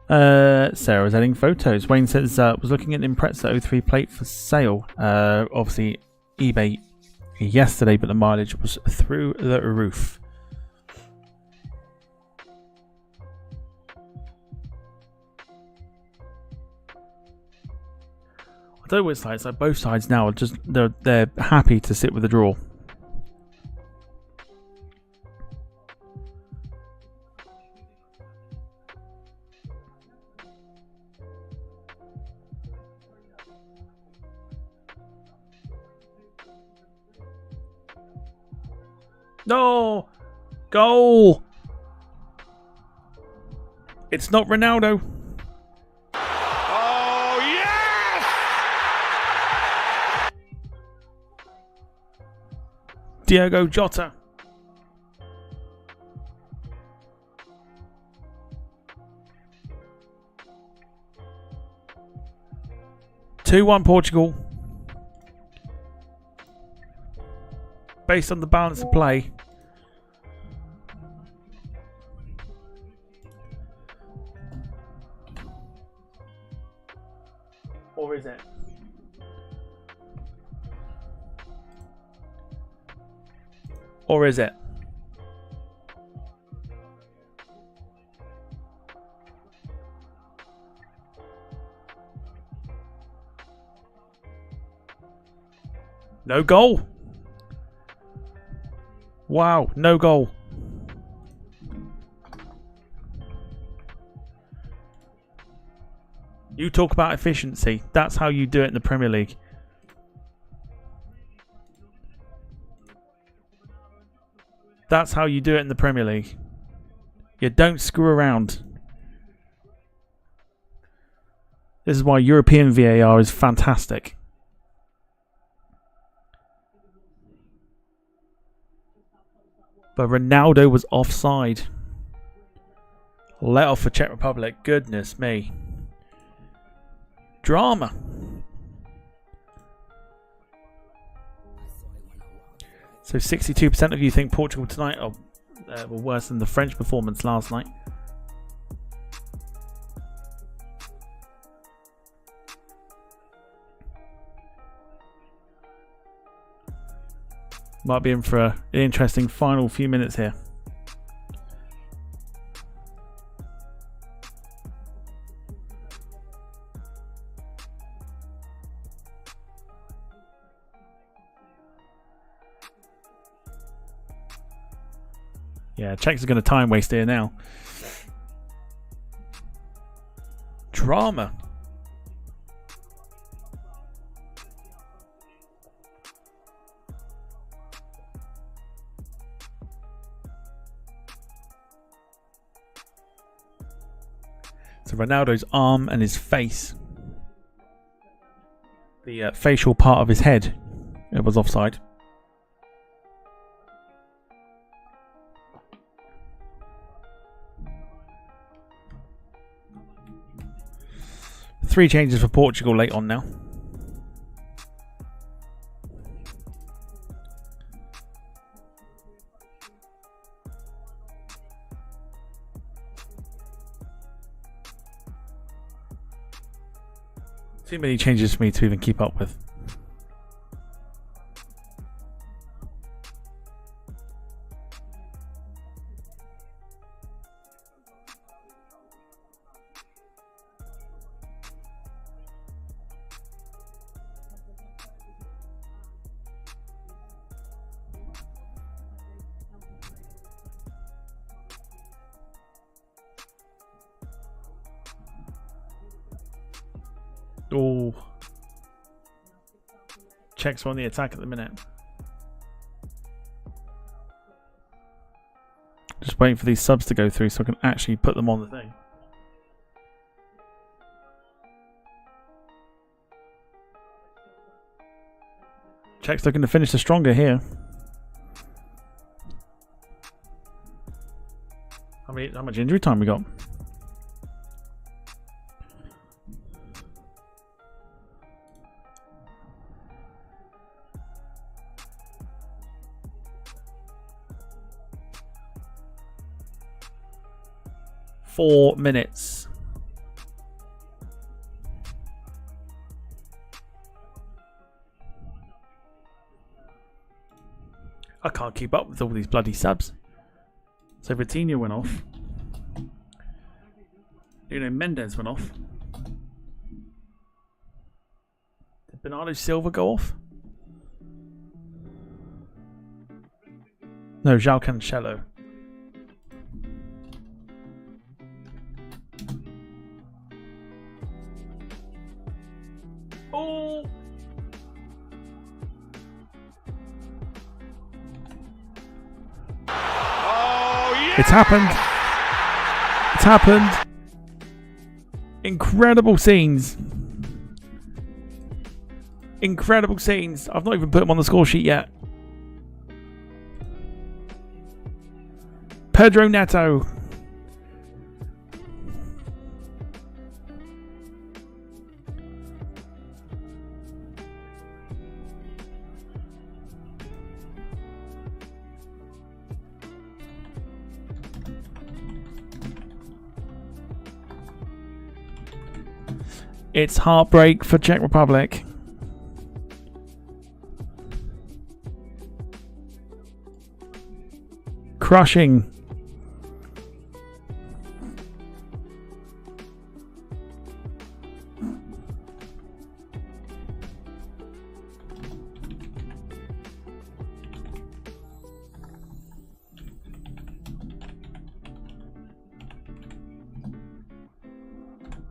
Sarah's adding photos. Wayne says was looking at an Impreza 03 plate for sale. Obviously eBay yesterday, but the mileage was through the roof. I don't know what it's like. It's like both sides now are just they're happy to sit with the draw. No! Goal! It's not Ronaldo.
Oh, yes!
Diogo Jota. (2-1) Portugal. Based on the balance of play. Or is it? Or is it? No goal. Wow, no goal. You talk about efficiency. That's how you do it in the Premier League. That's how you do it in the Premier League. You don't screw around. This is why European VAR is fantastic. But Ronaldo was offside. Let off for Czech Republic. Goodness me. Drama. So 62% of you think Portugal tonight were worse than the French performance last night. Might be in for an interesting final few minutes here. Yeah, Czechs are going to time waste here now. Drama. So Ronaldo's arm and his face, the facial part of his head, it was offside. Three changes for Portugal late on now. Too many changes for me to even keep up with. Oh, Czechs are on the attack at the minute. Just waiting for these subs to go through so I can actually put them on the thing. Czechs looking to finish the stronger here. How much injury time we got? Four minutes. I can't keep up with all these bloody subs. So Vitinha went off. Mendes went off. Did Bernardo Silva go off? No, João Cancelo. Oh! It's happened. It's happened. Incredible scenes. Incredible scenes. I've not even put them on the score sheet yet. Pedro Neto. It's heartbreak for Czech Republic. Crushing.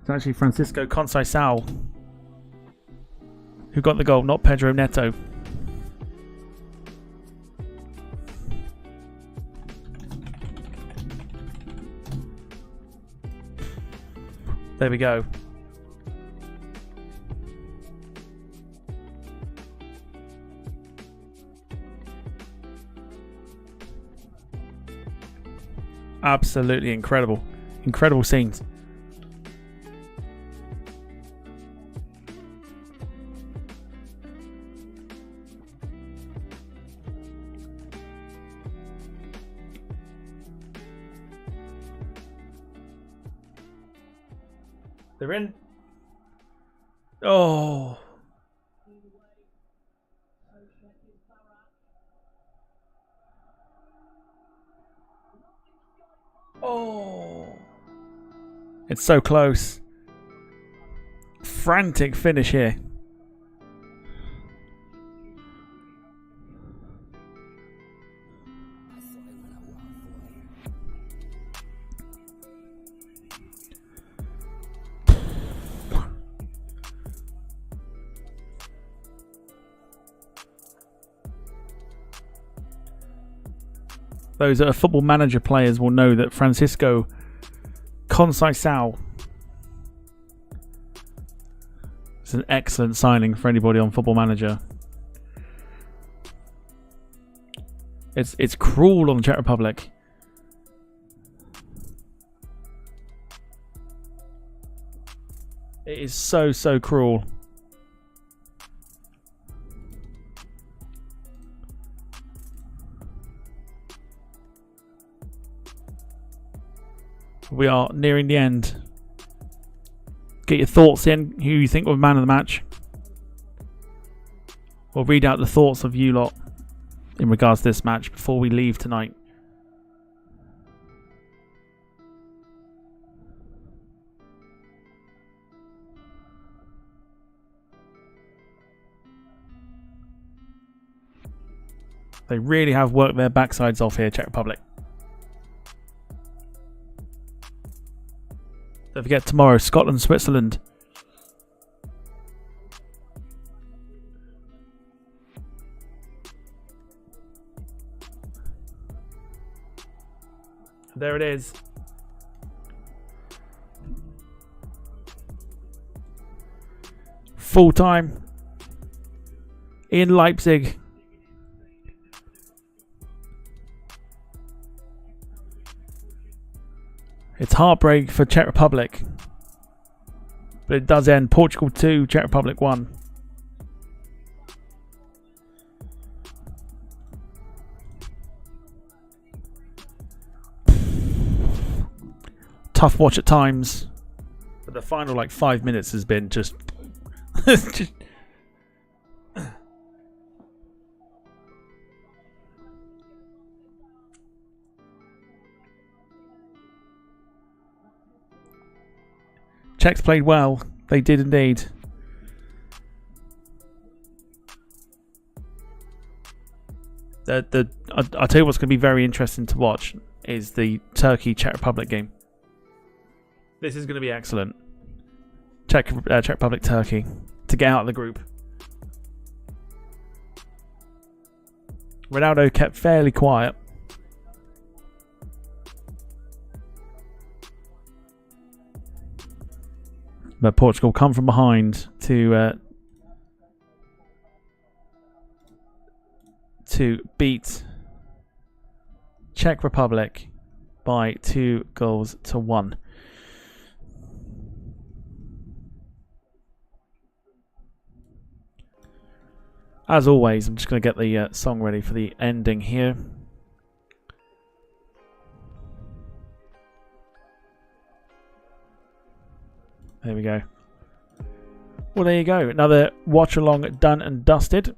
It's actually Francisco Conceição who got the goal, not Pedro Neto. There we go. Absolutely incredible. Incredible scenes. They're in. Oh. Oh. It's so close. Frantic finish here. Those that are Football Manager players will know that Francisco Conceição is an excellent signing for anybody on Football Manager. It's cruel on the Czech Republic. It is so cruel. We are nearing the end. Get your thoughts in. Who you think was man of the match? We'll read out the thoughts of you lot in regards to this match before we leave tonight. They really have worked their backsides off here, Czech Republic. Don't forget tomorrow, Scotland, Switzerland. There it is. Full time in Leipzig. It's heartbreak for Czech Republic, but it does end. Portugal 2, Czech Republic 1. Tough watch at times, but the final 5 minutes has been just Czechs played well. They did indeed. I'll tell you what's going to be very interesting to watch is the Turkey-Czech Republic game. This is going to be excellent. Czech Republic, Turkey to get out of the group. Ronaldo kept fairly quiet. But Portugal come from behind to beat Czech Republic by 2-1. As always, I'm just going to get the song ready for the ending here. There we go. Well, there you go. Another watch along done and dusted.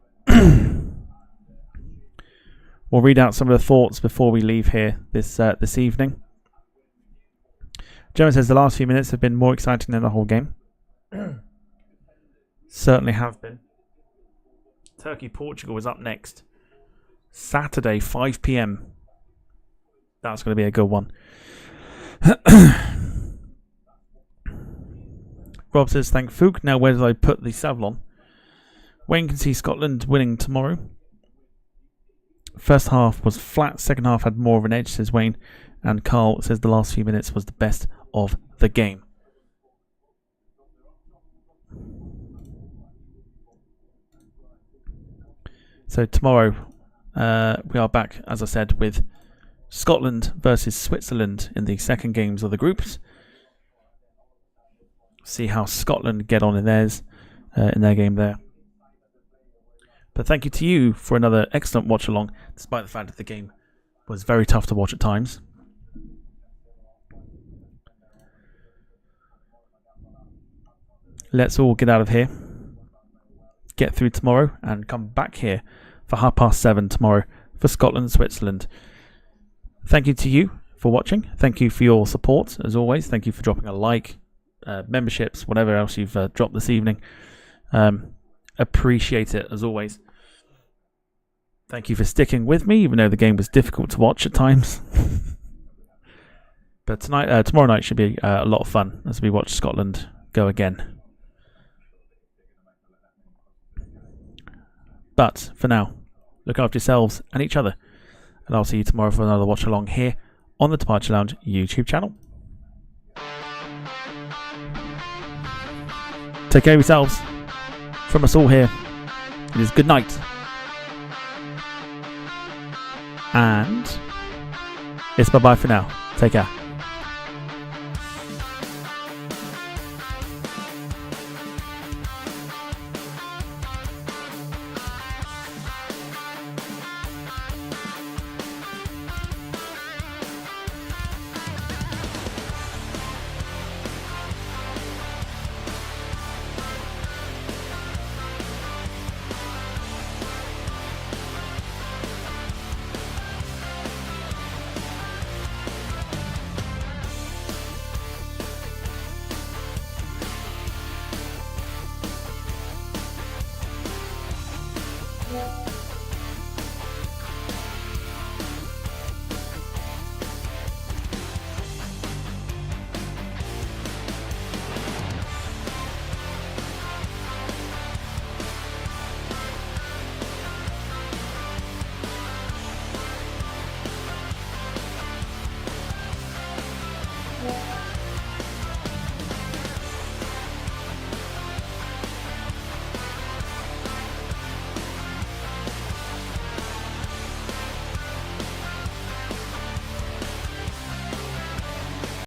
We'll read out some of the thoughts before we leave here this evening. Gemma says the last few minutes have been more exciting than the whole game. Certainly have been. Turkey-Portugal is up next. Saturday, 5 p.m. That's going to be a good one. Rob says, thank Fook. Now where did I put the Savlon? Wayne can see Scotland winning tomorrow. First half was flat. Second half had more of an edge, says Wayne. And Carl says the last few minutes was the best of the game. So tomorrow we are back, as I said, with Scotland versus Switzerland in the second games of the groups. See how Scotland get on in theirs, in their game there. But thank you to you for another excellent watch along, despite the fact that the game was very tough to watch at times. Let's all get out of here, get through tomorrow, and come back here for 7:30 tomorrow for Scotland, Switzerland. Thank you to you for watching. Thank you for your support, as always. Thank you for dropping a like, memberships, whatever else you've dropped this evening. Appreciate it, as always. Thank you for sticking with me, even though the game was difficult to watch at times. But tomorrow night should be a lot of fun as we watch Scotland go again. But for now, look after yourselves and each other. And I'll see you tomorrow for another watch along here on the Departure Lounge YouTube channel. Take care of yourselves. From us all here, it is good night. And it's bye-bye for now. Take care.